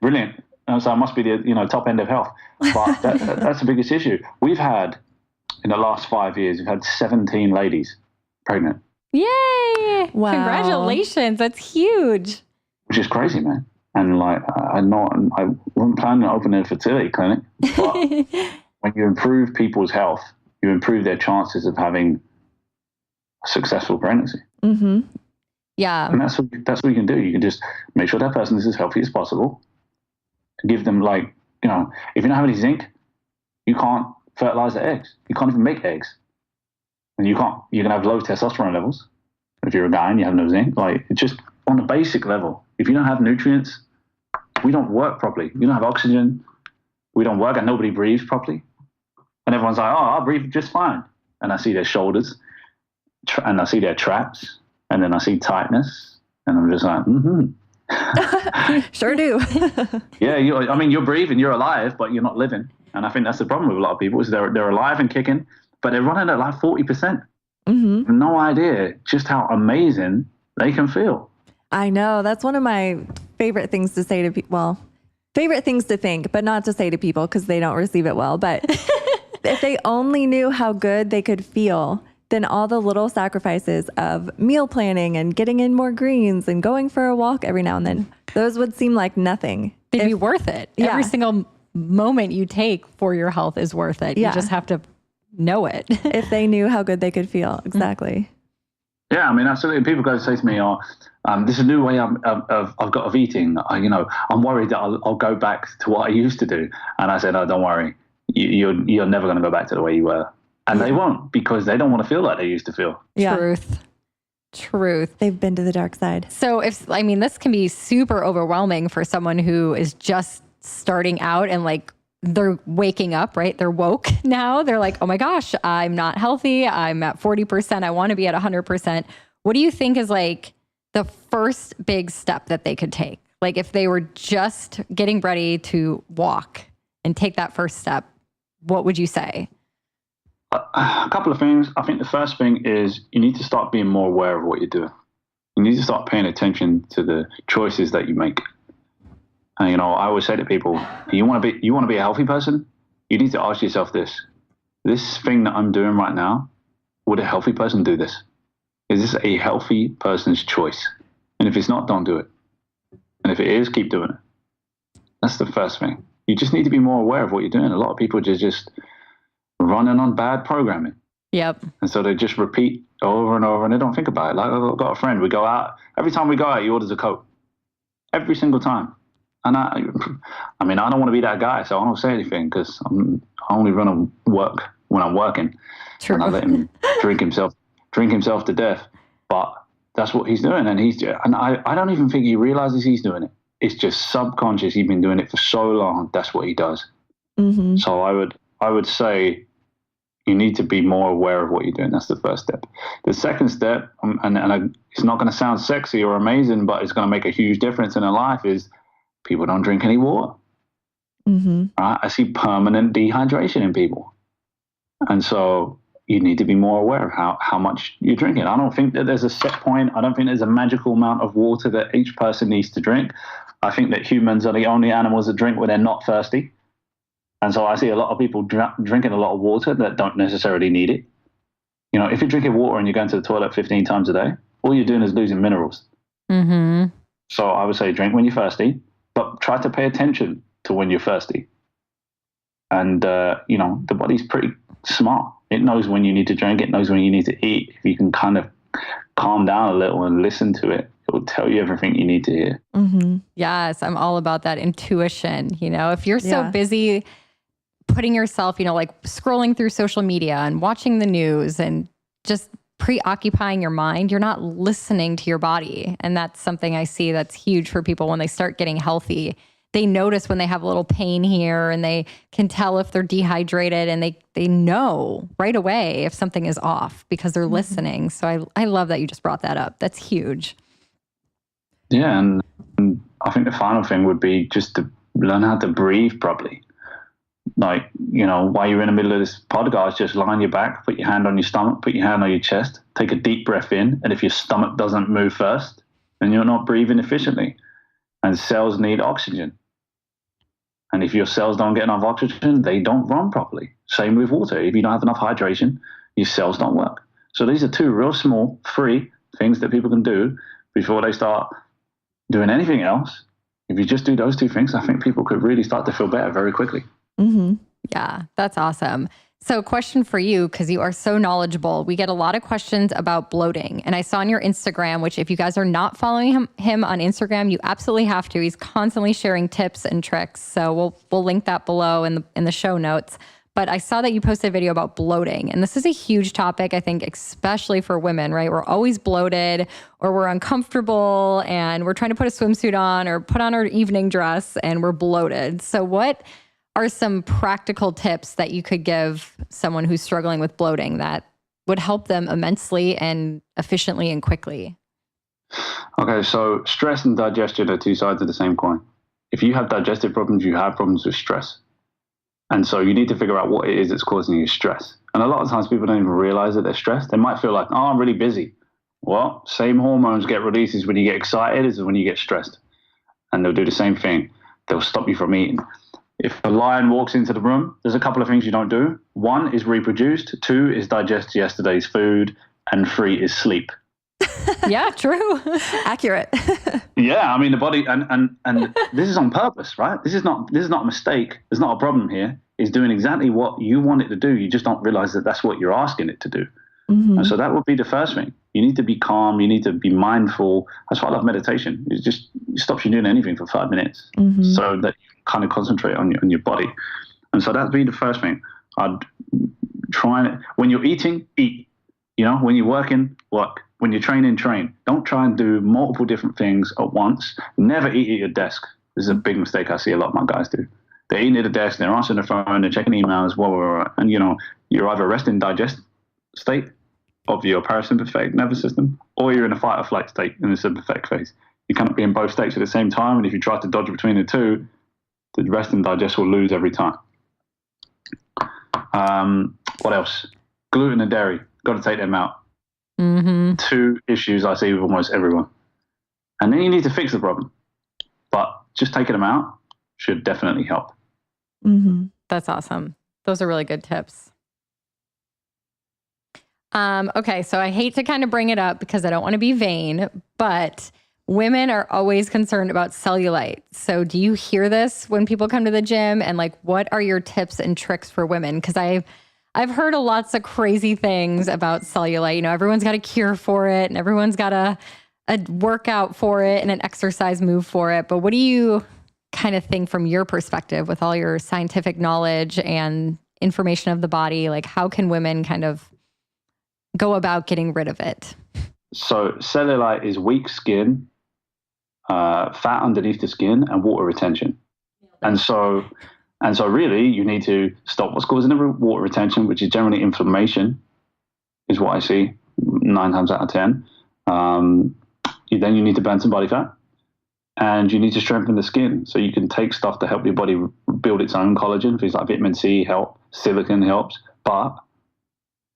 Brilliant. So I must be the top end of health. But that's the biggest issue. We've had, in the last 5 years, we've had 17 ladies pregnant. Yay. Wow. Congratulations. That's huge. Which is crazy, man. And like, I wasn't planning on opening a fertility clinic, but when you improve people's health, you improve their chances of having a successful pregnancy. Mm-hmm. Yeah. And that's what you can do. You can just make sure that person is as healthy as possible. Give them, like, you know, if you don't have any zinc, you can't fertilize the eggs. You can't even make eggs. And you can have low testosterone levels. If you're a guy and you have no zinc, like, it's just on a basic level. If you don't have nutrients, we don't work properly. You don't have oxygen. We don't work, and nobody breathes properly. And everyone's like, oh, I breathe just fine. And I see their shoulders, and I see their traps, and then I see tightness, and I'm just like, Sure do. Yeah, you're breathing, you're alive, but you're not living. And I think that's the problem with a lot of people is they're alive and kicking, but they're running at like 40%. Mm-hmm. No idea just how amazing they can feel. I know. That's one of my favorite things to say to people. Well, favorite things to think, but not to say to people because they don't receive it well. But if they only knew how good they could feel, then all the little sacrifices of meal planning and getting in more greens and going for a walk every now and then, those would seem like nothing. They'd be worth it. Yeah. Every single moment you take for your health is worth it. Yeah. You just have to know it. If they knew how good they could feel. Exactly. Yeah, I mean, absolutely. People go to say to me, "Oh, this is a new way I've got of eating. I'm worried that I'll go back to what I used to do." And I said, "No, don't worry. You're never going to go back to the way you were." And they won't, because they don't want to feel like they used to feel. Yeah. Truth. They've been to the dark side. So this can be super overwhelming for someone who is just starting out and like they're waking up, right? They're woke now. They're like, oh my gosh, I'm not healthy. I'm at 40%. I want to be at 100%. What do you think is like the first big step that they could take? Like if they were just getting ready to walk and take that first step, what would you say? A couple of things. I think the first thing is you need to start being more aware of what you're doing. You need to start paying attention to the choices that you make. And, I always say to people, you want to be a healthy person? You need to ask yourself this thing that I'm doing right now, would a healthy person do this? Is this a healthy person's choice? And if it's not, don't do it. And if it is, keep doing it. That's the first thing. You just need to be more aware of what you're doing. A lot of people just running on bad programming. Yep. And so they just repeat over and over and they don't think about it. Like, I've got a friend, we go out, every time we go out, he orders a Coke. Every single time. And I don't want to be that guy, so I don't say anything because I only run on work when I'm working. True. And I let him drink himself to death. But that's what he's doing. And I don't even think he realizes he's doing it. It's just subconscious. He's been doing it for so long. That's what he does. Mm-hmm. So I would say you need to be more aware of what you're doing. That's the first step. The second step, it's not going to sound sexy or amazing, but it's going to make a huge difference in their life, is people don't drink any water. Mm-hmm. Right? I see permanent dehydration in people. And so you need to be more aware of how much you're drinking. I don't think that there's a set point. I don't think there's a magical amount of water that each person needs to drink. I think that humans are the only animals that drink when they're not thirsty. And so I see a lot of people drinking a lot of water that don't necessarily need it. If you're drinking water and you're going to the toilet 15 times a day, all you're doing is losing minerals. Mm-hmm. So I would say drink when you're thirsty, but try to pay attention to when you're thirsty. And, the body's pretty smart. It knows when you need to drink. It knows when you need to eat. If you can kind of calm down a little and listen to it, it will tell you everything you need to hear. Mm-hmm. Yes, I'm all about that intuition. If you're so busy putting yourself, like scrolling through social media and watching the news and just preoccupying your mind, you're not listening to your body. And that's something I see that's huge for people when they start getting healthy. They notice when they have a little pain here and they can tell if they're dehydrated, and they know right away if something is off because they're listening. So I love that you just brought that up. That's huge. Yeah. And I think the final thing would be just to learn how to breathe properly. Like, while you're in the middle of this podcast, just lie on your back, put your hand on your stomach, put your hand on your chest, take a deep breath in. And if your stomach doesn't move first, then you're not breathing efficiently. And cells need oxygen. And if your cells don't get enough oxygen, they don't run properly. Same with water. If you don't have enough hydration, your cells don't work. So these are two real small, free things that people can do before they start doing anything else If you just do those two things, I think people could really start to feel better very quickly. Mm-hmm. Yeah, that's awesome. So question for you, because you are so knowledgeable. We get a lot of questions about bloating. And I saw on your Instagram, which if you guys are not following him on Instagram, you absolutely have to. He's constantly sharing tips and tricks. So we'll link that below in the show notes. But I saw that you posted a video about bloating. And this is a huge topic, I think, especially for women, right? We're always bloated or we're uncomfortable and we're trying to put a swimsuit on or put on our evening dress and we're bloated. So what are some practical tips that you could give someone who's struggling with bloating that would help them immensely and efficiently and quickly? Okay, so stress and digestion are two sides of the same coin. If you have digestive problems, you have problems with stress. And so you need to figure out what it is that's causing you stress. And a lot of times people don't even realize that they're stressed. They might feel like, oh, I'm really busy. Well, same hormones get released as when you get excited as when you get stressed. And they'll do the same thing. They'll stop you from eating. If a lion walks into the room, there's a couple of things you don't do. 1 is reproduce. 2 is digest yesterday's food. And 3 is sleep. Yeah, true. Accurate. Yeah, I mean the body, and this is on purpose, right? This is not a mistake. There's not a problem here. It's doing exactly what you want it to do. You just don't realize that that's what you're asking it to do. Mm-hmm. And so that would be the first thing. You need to be calm. You need to be mindful. That's why I love meditation. It stops you doing anything for 5 minutes, so that you kind of concentrate on your body. And so that'd be the first thing. I'd try and, when you're eating, eat. When you're working, work. When you're training, train. Don't try and do multiple different things at once. Never eat at your desk. This is a big mistake I see a lot of my guys do. They're eating at the desk, they're answering their phone, they're checking emails, and you're either rest and digest state of your parasympathetic nervous system, or you're in a fight or flight state in the sympathetic phase. You cannot be in both states at the same time, and if you try to dodge between the two, the rest and digest will lose every time. What else? Gluten and dairy. Got to take them out. Mm-hmm. 2 issues I see with almost everyone. And then you need to fix the problem. But just taking them out should definitely help. Mm-hmm. That's awesome. Those are really good tips. Okay, so I hate to kind of bring it up because I don't want to be vain, but women are always concerned about cellulite. So do you hear this when people come to the gym? And what are your tips and tricks for women? Because I've heard lots of crazy things about cellulite. Everyone's got a cure for it and everyone's got a workout for it and an exercise move for it. But what do you kind of think from your perspective with all your scientific knowledge and information of the body? How can women kind of go about getting rid of it? So cellulite is weak skin, fat underneath the skin, and water retention. And so really, you need to stop what's causing the water retention, which is generally inflammation, is what I see 9 times out of 10. Then you need to burn some body fat, and you need to strengthen the skin. So you can take stuff to help your body build its own collagen. Things like vitamin C help, silicon helps, but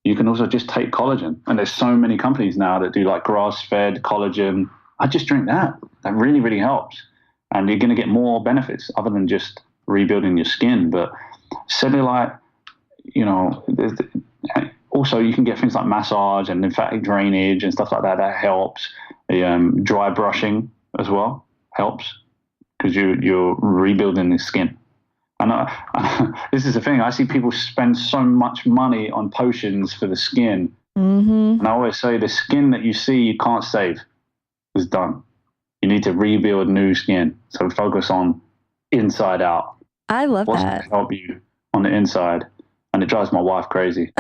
you can also just take collagen. And there's so many companies now that do grass-fed collagen. I just drink that. That really, really helps. And you're going to get more benefits other than just rebuilding your skin. But cellulite, also you can get things like massage and lymphatic drainage and stuff like that. That helps. Dry brushing as well helps because you're rebuilding the skin. And this is the thing. I see people spend so much money on potions for the skin. Mm-hmm. And I always say the skin that you see you can't save is done. You need to rebuild new skin. So focus on inside out. I love What's that. going to help you on the inside? And it drives my wife crazy.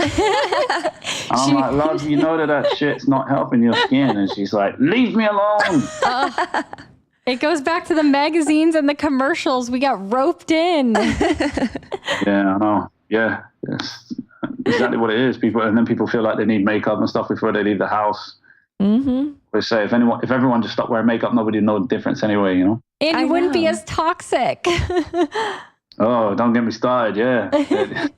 I'm like, love, you know that shit's not helping your skin. And she's like, leave me alone. It goes back to the magazines and the commercials. We got roped in. Yeah, I know. Yeah, that's exactly what it is. Then people feel like they need makeup and stuff before they leave the house. Mm-hmm. We say if everyone just stopped wearing makeup, nobody would know the difference anyway. And it wouldn't be as toxic. Oh, don't get me started. Yeah.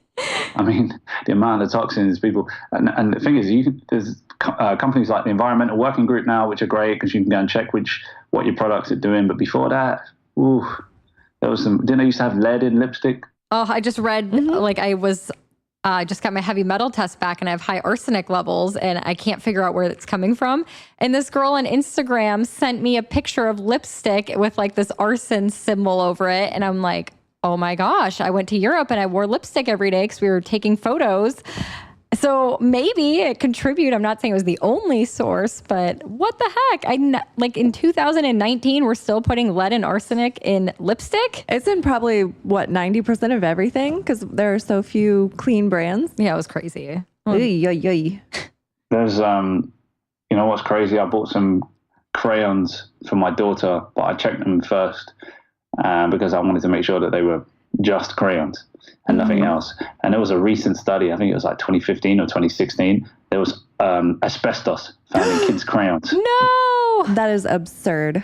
I mean, the amount of toxins people, and the thing is, there's companies like the Environmental Working Group now, which are great because you can go and check what your products are doing. But before that, there was didn't they used to have lead in lipstick? Oh, I just read, I was I just got my heavy metal test back and I have high arsenic levels and I can't figure out where it's coming from. And this girl on Instagram sent me a picture of lipstick with like this arson symbol over it. And I'm like, oh my gosh, I went to Europe and I wore lipstick every day because we were taking photos. So maybe it contributed. I'm not saying it was the only source, but what the heck? Like in 2019, we're still putting lead and arsenic in lipstick. It's in probably 90% of everything because there are so few clean brands. Yeah, it was crazy. There's, what's crazy? I bought some crayons for my daughter, but I checked them first because I wanted to make sure that they were just crayons and nothing else. And there was a recent study, I think it was like 2015 or 2016, there was asbestos found in kids' crayons. No! That is absurd.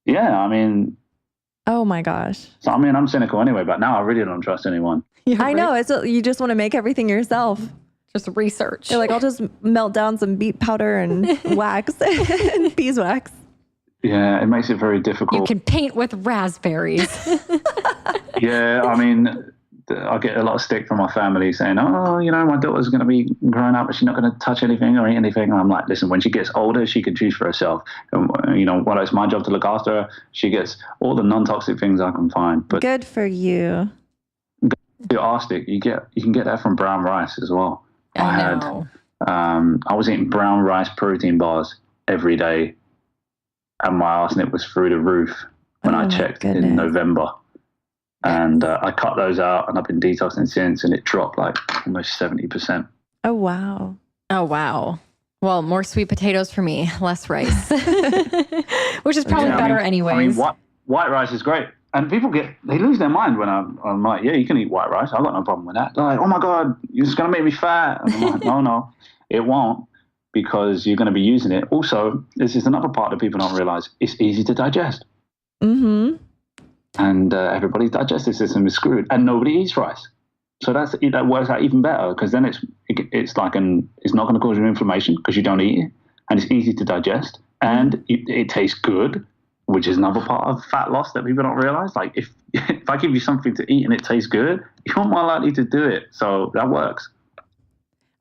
Yeah, I mean... Oh my gosh. So, I mean, I'm cynical anyway, but now I really don't trust anyone. I know. You just want to make everything yourself. Just research. You're like, I'll just melt down some beet powder and wax and beeswax. Yeah, it makes it very difficult. You can paint with raspberries. Yeah, I mean, I get a lot of stick from my family saying, oh, my daughter's going to be growing up, but she's not going to touch anything or eat anything. And I'm like, listen, when she gets older, she can choose for herself. And, while it's my job to look after her, she gets all the non-toxic things I can find. But good for you. Your arsenic, you can get that from brown rice as well. I know. I was eating brown rice protein bars every day, and my arsenic was through the roof when I checked in November. And I cut those out, and I've been detoxing since, and it dropped like almost 70%. Oh, wow. Oh, wow. Well, more sweet potatoes for me, less rice, which is probably better anyways. I mean, white rice is great. And people they lose their mind when I'm like, yeah, you can eat white rice. I've got no problem with that. They're like, oh my God, you're just going to make me fat. And I'm like, no, it won't, because you're going to be using it. Also, this is another part that people don't realize. It's easy to digest. Mm-hmm. And everybody's digestive system is screwed, and nobody eats rice. So that works out even better, because then it's not going to cause you inflammation because you don't eat it, and it's easy to digest, and it tastes good, which is another part of fat loss that people don't realize. Like if I give you something to eat and it tastes good, you're more likely to do it. So that works.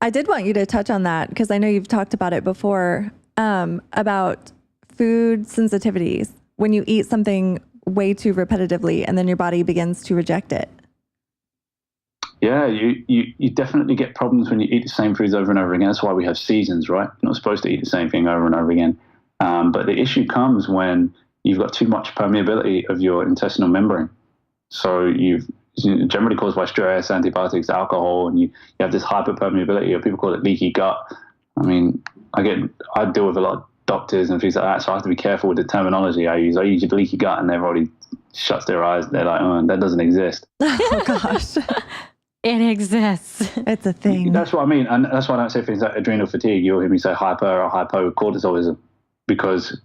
I did want you to touch on that because I know you've talked about it before, about food sensitivities. When you eat something way too repetitively and then your body begins to reject it. Yeah, you definitely get problems when you eat the same foods over and over again. That's why we have seasons, right? You're not supposed to eat the same thing over and over again. But the issue comes when you've got too much permeability of your intestinal membrane. So you've generally caused by stress, antibiotics, alcohol, and you have this hyperpermeability, or people call it leaky gut. I mean, I deal with a lot of doctors and things like that, so I have to be careful with the terminology I use. I use leaky gut, and everybody shuts their eyes. They're like, oh, that doesn't exist. Oh, gosh. It exists. It's a thing. That's what I mean. And that's why I don't say things like adrenal fatigue. You'll hear me say hyper or hypocortisolism, because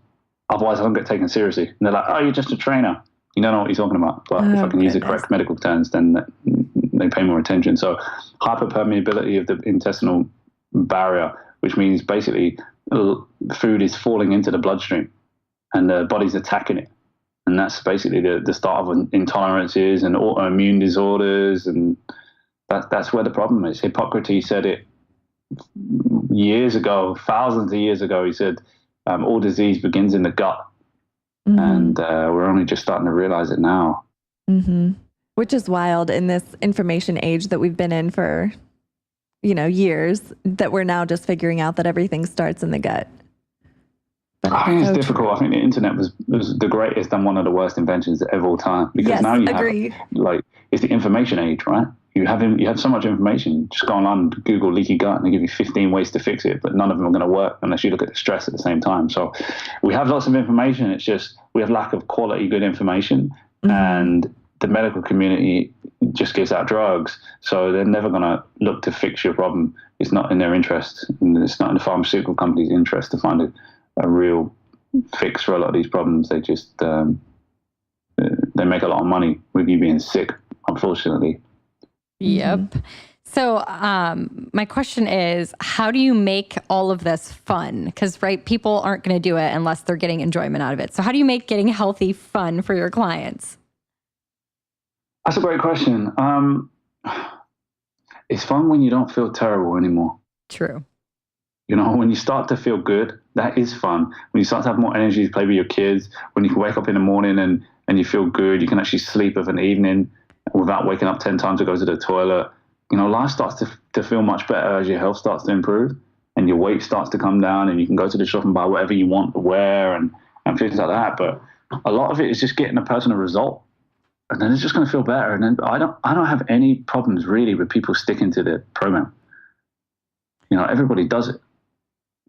otherwise I don't get taken seriously. And they're like, oh, you're just a trainer. You don't know what you're talking about. But if I can use the correct medical terms, then they pay more attention. So hyperpermeability of the intestinal barrier, which means basically food is falling into the bloodstream and the body's attacking it. And that's basically the start of intolerances and autoimmune disorders. And that's where the problem is. Hippocrates said it years ago, thousands of years ago. He said, all disease begins in the gut. Mm-hmm. And we're only just starting to realize it now. Mm-hmm. Which is wild in this information age that we've been in for, years, that we're now just figuring out that everything starts in the gut. I think it's difficult. I think the internet was the greatest and one of the worst inventions of all time, because now you have, it's the information age, right? You have so much information. Just go online and Google leaky gut and they give you 15 ways to fix it, but none of them are going to work unless you look at the stress at the same time. So we have lots of information. It's just we have lack of quality, good information, and the medical community just gives out drugs. So they're never going to look to fix your problem. It's not in their interest, and it's not in the pharmaceutical company's interest to find a real fix for a lot of these problems. They just they make a lot of money with you being sick, unfortunately. Yep. So my question is, how do you make all of this fun? Because, people aren't going to do it unless they're getting enjoyment out of it. So how do you make getting healthy fun for your clients? That's a great question. it's fun when you don't feel terrible anymore. True. You know, when you start to feel good, that is fun. When you start to have more energy to play with your kids, when you can wake up in the morning and you feel good, you can actually sleep of an evening without waking up 10 times to go to the toilet. You know, life starts to feel much better as your health starts to improve and your weight starts to come down, and you can go to the shop and buy whatever you want to wear and things like that. But a lot of it is just getting a personal result, and then it's just going to feel better. And then I don't have any problems really with people sticking to the program. You know, everybody does it.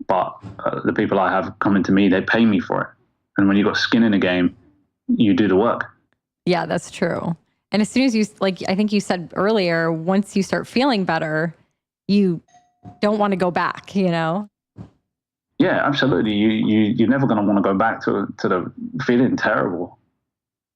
But the people I have coming to me, they pay me for it. And when you've got skin in the game, you do the work. Yeah, that's true. And as soon as you, like, I think you said earlier, once you start feeling better, you don't want to go back, you know? Yeah, absolutely. You're never going to want to go back to the feeling terrible.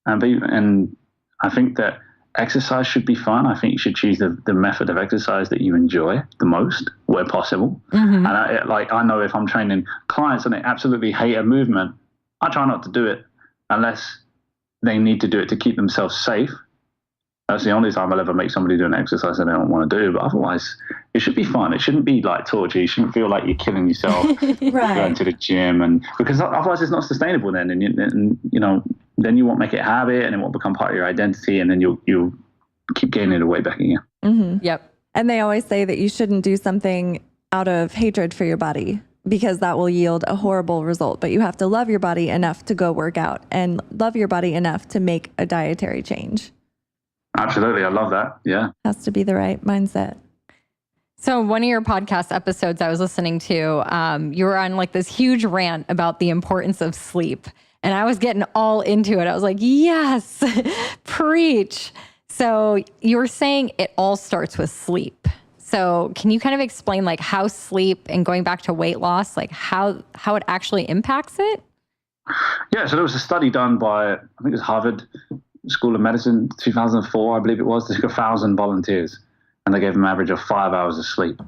And I think that exercise should be fun. I think you should choose the method of exercise that you enjoy the most, where possible. Mm-hmm. And I know if I'm training clients and they absolutely hate a movement, I try not to do it unless they need to do it to keep themselves safe. That's the only time I'll ever make somebody do an exercise that they don't want to do. But otherwise, it should be fun. It shouldn't be like torture. You shouldn't feel like you're killing yourself going to the gym, because otherwise it's not sustainable then. And you know, then you won't make it a habit, and it won't become part of your identity, and then you'll keep gaining the weight back again. Mm-hmm. Yep. And they always say that you shouldn't do something out of hatred for your body, because that will yield a horrible result. But you have to love your body enough to go work out and love your body enough to make a dietary change. Absolutely. I love that. Yeah. Has to be the right mindset. So one of your podcast episodes I was listening to, you were on like this huge rant about the importance of sleep. And I was getting all into it. I was like, yes, preach. So you were saying it all starts with sleep. So can you kind of explain like how sleep, and going back to weight loss, like how it actually impacts it? Yeah. So there was a study done by, I think it was Harvard School of Medicine, 2004, I believe it was. They took 1,000 volunteers and they gave them an average of 5 hours of sleep.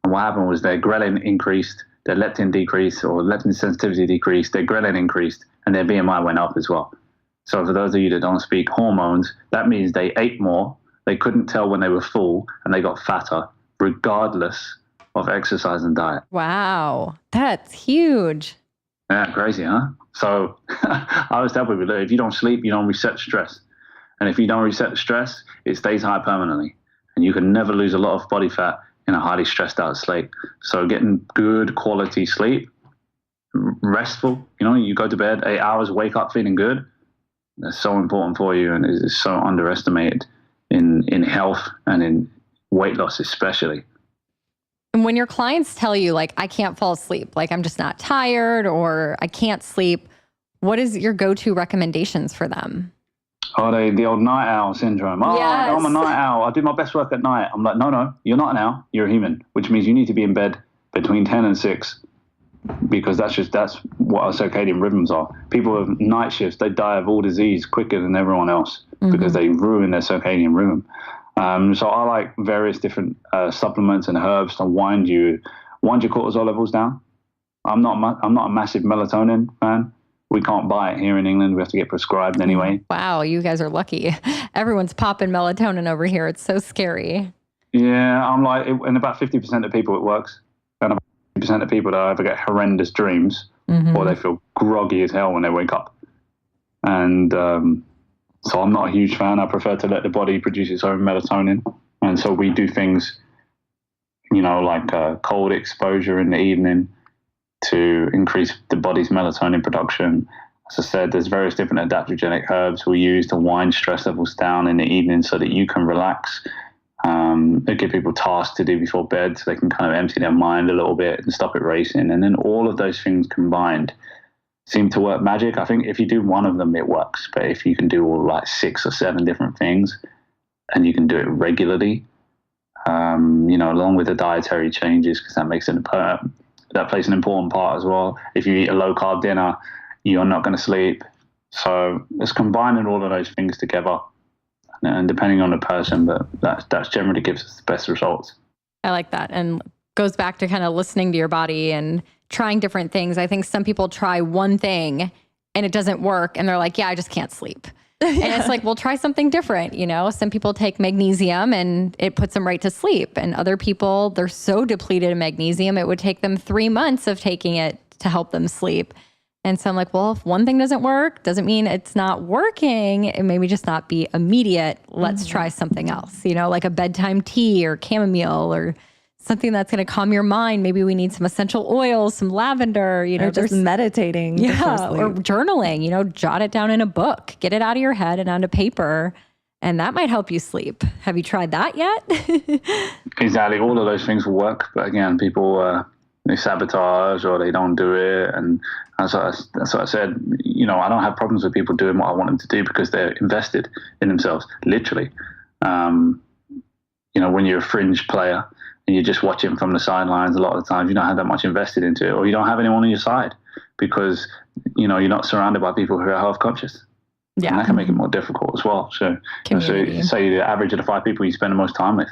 And what happened was their ghrelin increased, their leptin decreased, or leptin sensitivity decreased, their ghrelin increased, and their BMI went up as well. So for those of you that don't speak hormones, that means they ate more, they couldn't tell when they were full, and they got fatter, regardless of exercise and diet. Wow, that's huge. Yeah, crazy, huh? So I always tell people, look, if you don't sleep, you don't reset stress. And if you don't reset the stress, it stays high permanently. And you can never lose a lot of body fat in a highly stressed out state. So getting good quality sleep, restful, you know, you go to bed 8 hours, wake up feeling good. That's so important for you, and is so underestimated in health and in weight loss especially. And when your clients tell you, like, I can't fall asleep, like I'm just not tired or I can't sleep, what is your go-to recommendations for them? Oh, the old night owl syndrome. Oh, yes. I'm a night owl. I do my best work at night. I'm like, no, you're not an owl. You're a human, which means you need to be in bed between 10 and 6, because that's what our circadian rhythms are. People with night shifts, they die of all disease quicker than everyone else because they ruin their circadian rhythm. So I like various different supplements and herbs to wind your cortisol levels down. I'm not a massive melatonin fan. We can't buy it here in England. We have to get prescribed anyway. Wow, you guys are lucky. Everyone's popping melatonin over here. It's so scary. Yeah, I'm like, and about 50% of people it works. And about 50% of people that either get horrendous dreams or they feel groggy as hell when they wake up. And so I'm not a huge fan. I prefer to let the body produce its own melatonin. And so we do things, you know, like cold exposure in the evening to increase the body's melatonin production. As I said, there's various different adaptogenic herbs we use to wind stress levels down in the evening so that you can relax. They give people tasks to do before bed so they can kind of empty their mind a little bit and stop it racing. And then all of those things combined seem to work magic. I think if you do one of them, it works. But if you can do all like 6 or 7 different things and you can do it regularly, you know, along with the dietary changes, because that plays an important part as well. If you eat a low carb dinner, you're not going to sleep. So it's combining all of those things together, and depending on the person, but that generally gives us the best results. I like that. And goes back to kind of listening to your body and trying different things. I think some people try one thing and it doesn't work and they're like, yeah, I just can't sleep. And it's like, well, try something different. You know, some people take magnesium and it puts them right to sleep. And other people, they're so depleted in magnesium, it would take them 3 months of taking it to help them sleep. And so I'm like, well, if one thing doesn't work, doesn't mean it's not working. It maybe just not be immediate. Let's try something else, you know, like a bedtime tea or chamomile or something that's going to calm your mind. Maybe we need some essential oils, some lavender, you know, or just meditating. Yeah, or journaling, you know, jot it down in a book, get it out of your head and onto paper. And that might help you sleep. Have you tried that yet? Exactly. All of those things will work. But again, people, they sabotage or they don't do it. And that's what I said. You know, I don't have problems with people doing what I want them to do because they're invested in themselves, literally. You know, when you're a fringe player and you're just watching from the sidelines, a lot of the times you don't have that much invested into it, or you don't have anyone on your side because, you know, you're not surrounded by people who are health conscious. Yeah. And that can make it more difficult as well. So say the average of the 5 people you spend the most time with.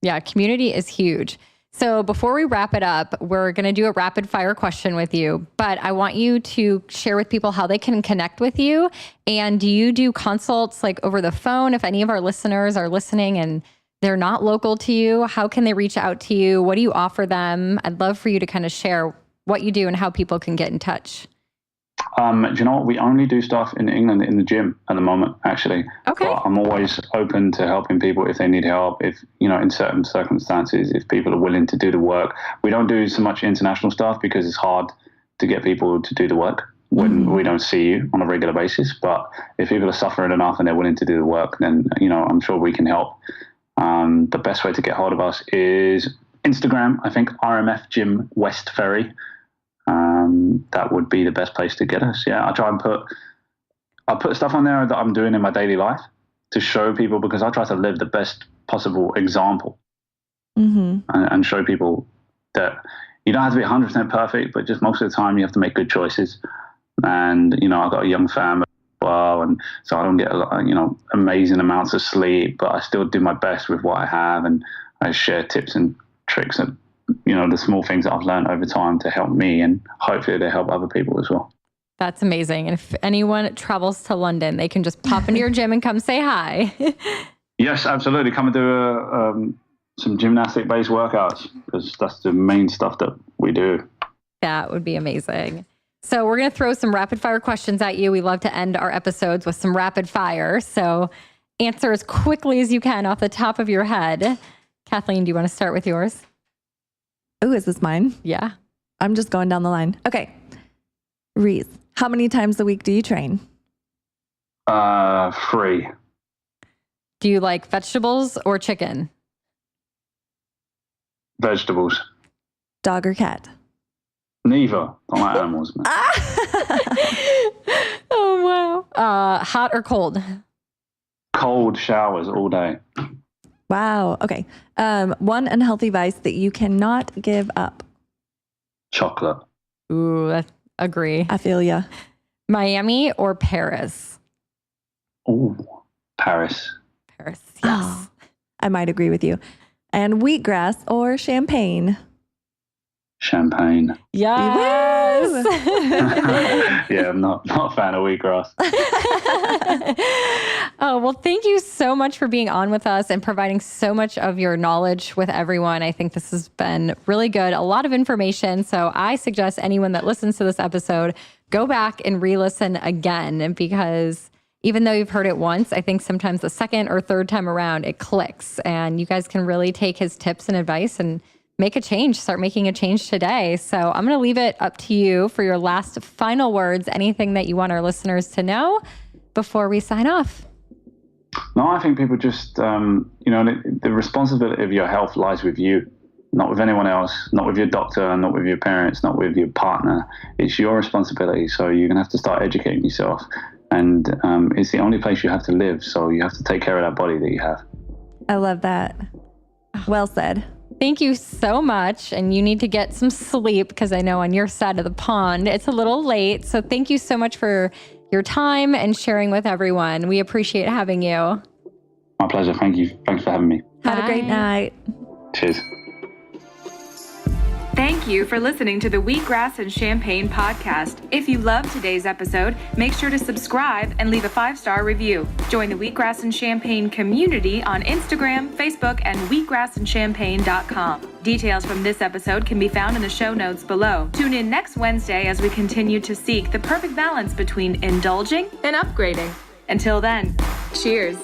Yeah, community is huge. So before we wrap it up, we're going to do a rapid fire question with you, but I want you to share with people how they can connect with you. And do you do consults like over the phone? If any of our listeners are listening and they're not local to you, how can they reach out to you? What do you offer them? I'd love for you to kind of share what you do and how people can get in touch. Do you know what? We only do stuff in England in the gym at the moment, actually. Okay. But I'm always open to helping people if they need help, if, you know, in certain circumstances, if people are willing to do the work. We don't do so much international stuff because it's hard to get people to do the work when we don't see you on a regular basis. But if people are suffering enough and they're willing to do the work, then, you know, I'm sure we can help. The best way to get hold of us is Instagram, I think, RMF Gym West Ferry. That would be the best place to get us. Yeah, I try and put stuff on there that I'm doing in my daily life to show people, because I try to live the best possible example and show people that you don't have to be 100% perfect, but just most of the time you have to make good choices. And, you know, I've got a young family as well, and so I don't get, you know, amazing amounts of sleep, but I still do my best with what I have, and I share tips and tricks and, you know, the small things that I've learned over time to help me, and hopefully they help other people as well. That's amazing. And if anyone travels to London, they can just pop into your gym and come say hi. Yes, absolutely. Come and do some gymnastic-based workouts, because that's the main stuff that we do. That would be amazing. So we're going to throw some rapid fire questions at you. We love to end our episodes with some rapid fire. So answer as quickly as you can off the top of your head. Kathleen, do you want to start with yours? Oh, is this mine? Yeah. I'm just going down the line. Okay. Reece, how many times a week do you train? 3. Do you like vegetables or chicken? Vegetables. Dog or cat? Neither. I don't like animals, man. Oh, wow. Hot or cold? Cold showers all day. Wow. Okay. One unhealthy vice that you cannot give up. Chocolate. Ooh, I agree. I feel ya. Miami or Paris? Ooh, Paris. Paris, yes. Oh, I might agree with you. And wheatgrass or champagne? Champagne. Yes. Yeah, I'm not a fan of wheatgrass. Oh, well, thank you so much for being on with us and providing so much of your knowledge with everyone. I think this has been really good. A lot of information. So I suggest anyone that listens to this episode, go back and re-listen again, because even though you've heard it once, I think sometimes the second or third time around, it clicks, and you guys can really take his tips and advice and make a change, start making a change today. So I'm going to leave it up to you for your last final words, anything that you want our listeners to know before we sign off. No, I think people just, you know, the responsibility of your health lies with you, not with anyone else, not with your doctor, not with your parents, not with your partner. It's your responsibility. So you're going to have to start educating yourself. And it's the only place you have to live. So you have to take care of that body that you have. I love that. Well said. Thank you so much. And you need to get some sleep, because I know on your side of the pond, it's a little late. So thank you so much for your time and sharing with everyone. We appreciate having you. My pleasure. Thank you. Thanks for having me. Have a great night. Cheers. Thank you for listening to the Wheatgrass and Champagne podcast. If you loved today's episode, make sure to subscribe and leave a 5-star review. Join the Wheatgrass and Champagne community on Instagram, Facebook, and wheatgrassandchampagne.com. Details from this episode can be found in the show notes below. Tune in next Wednesday as we continue to seek the perfect balance between indulging and upgrading. Until then, cheers.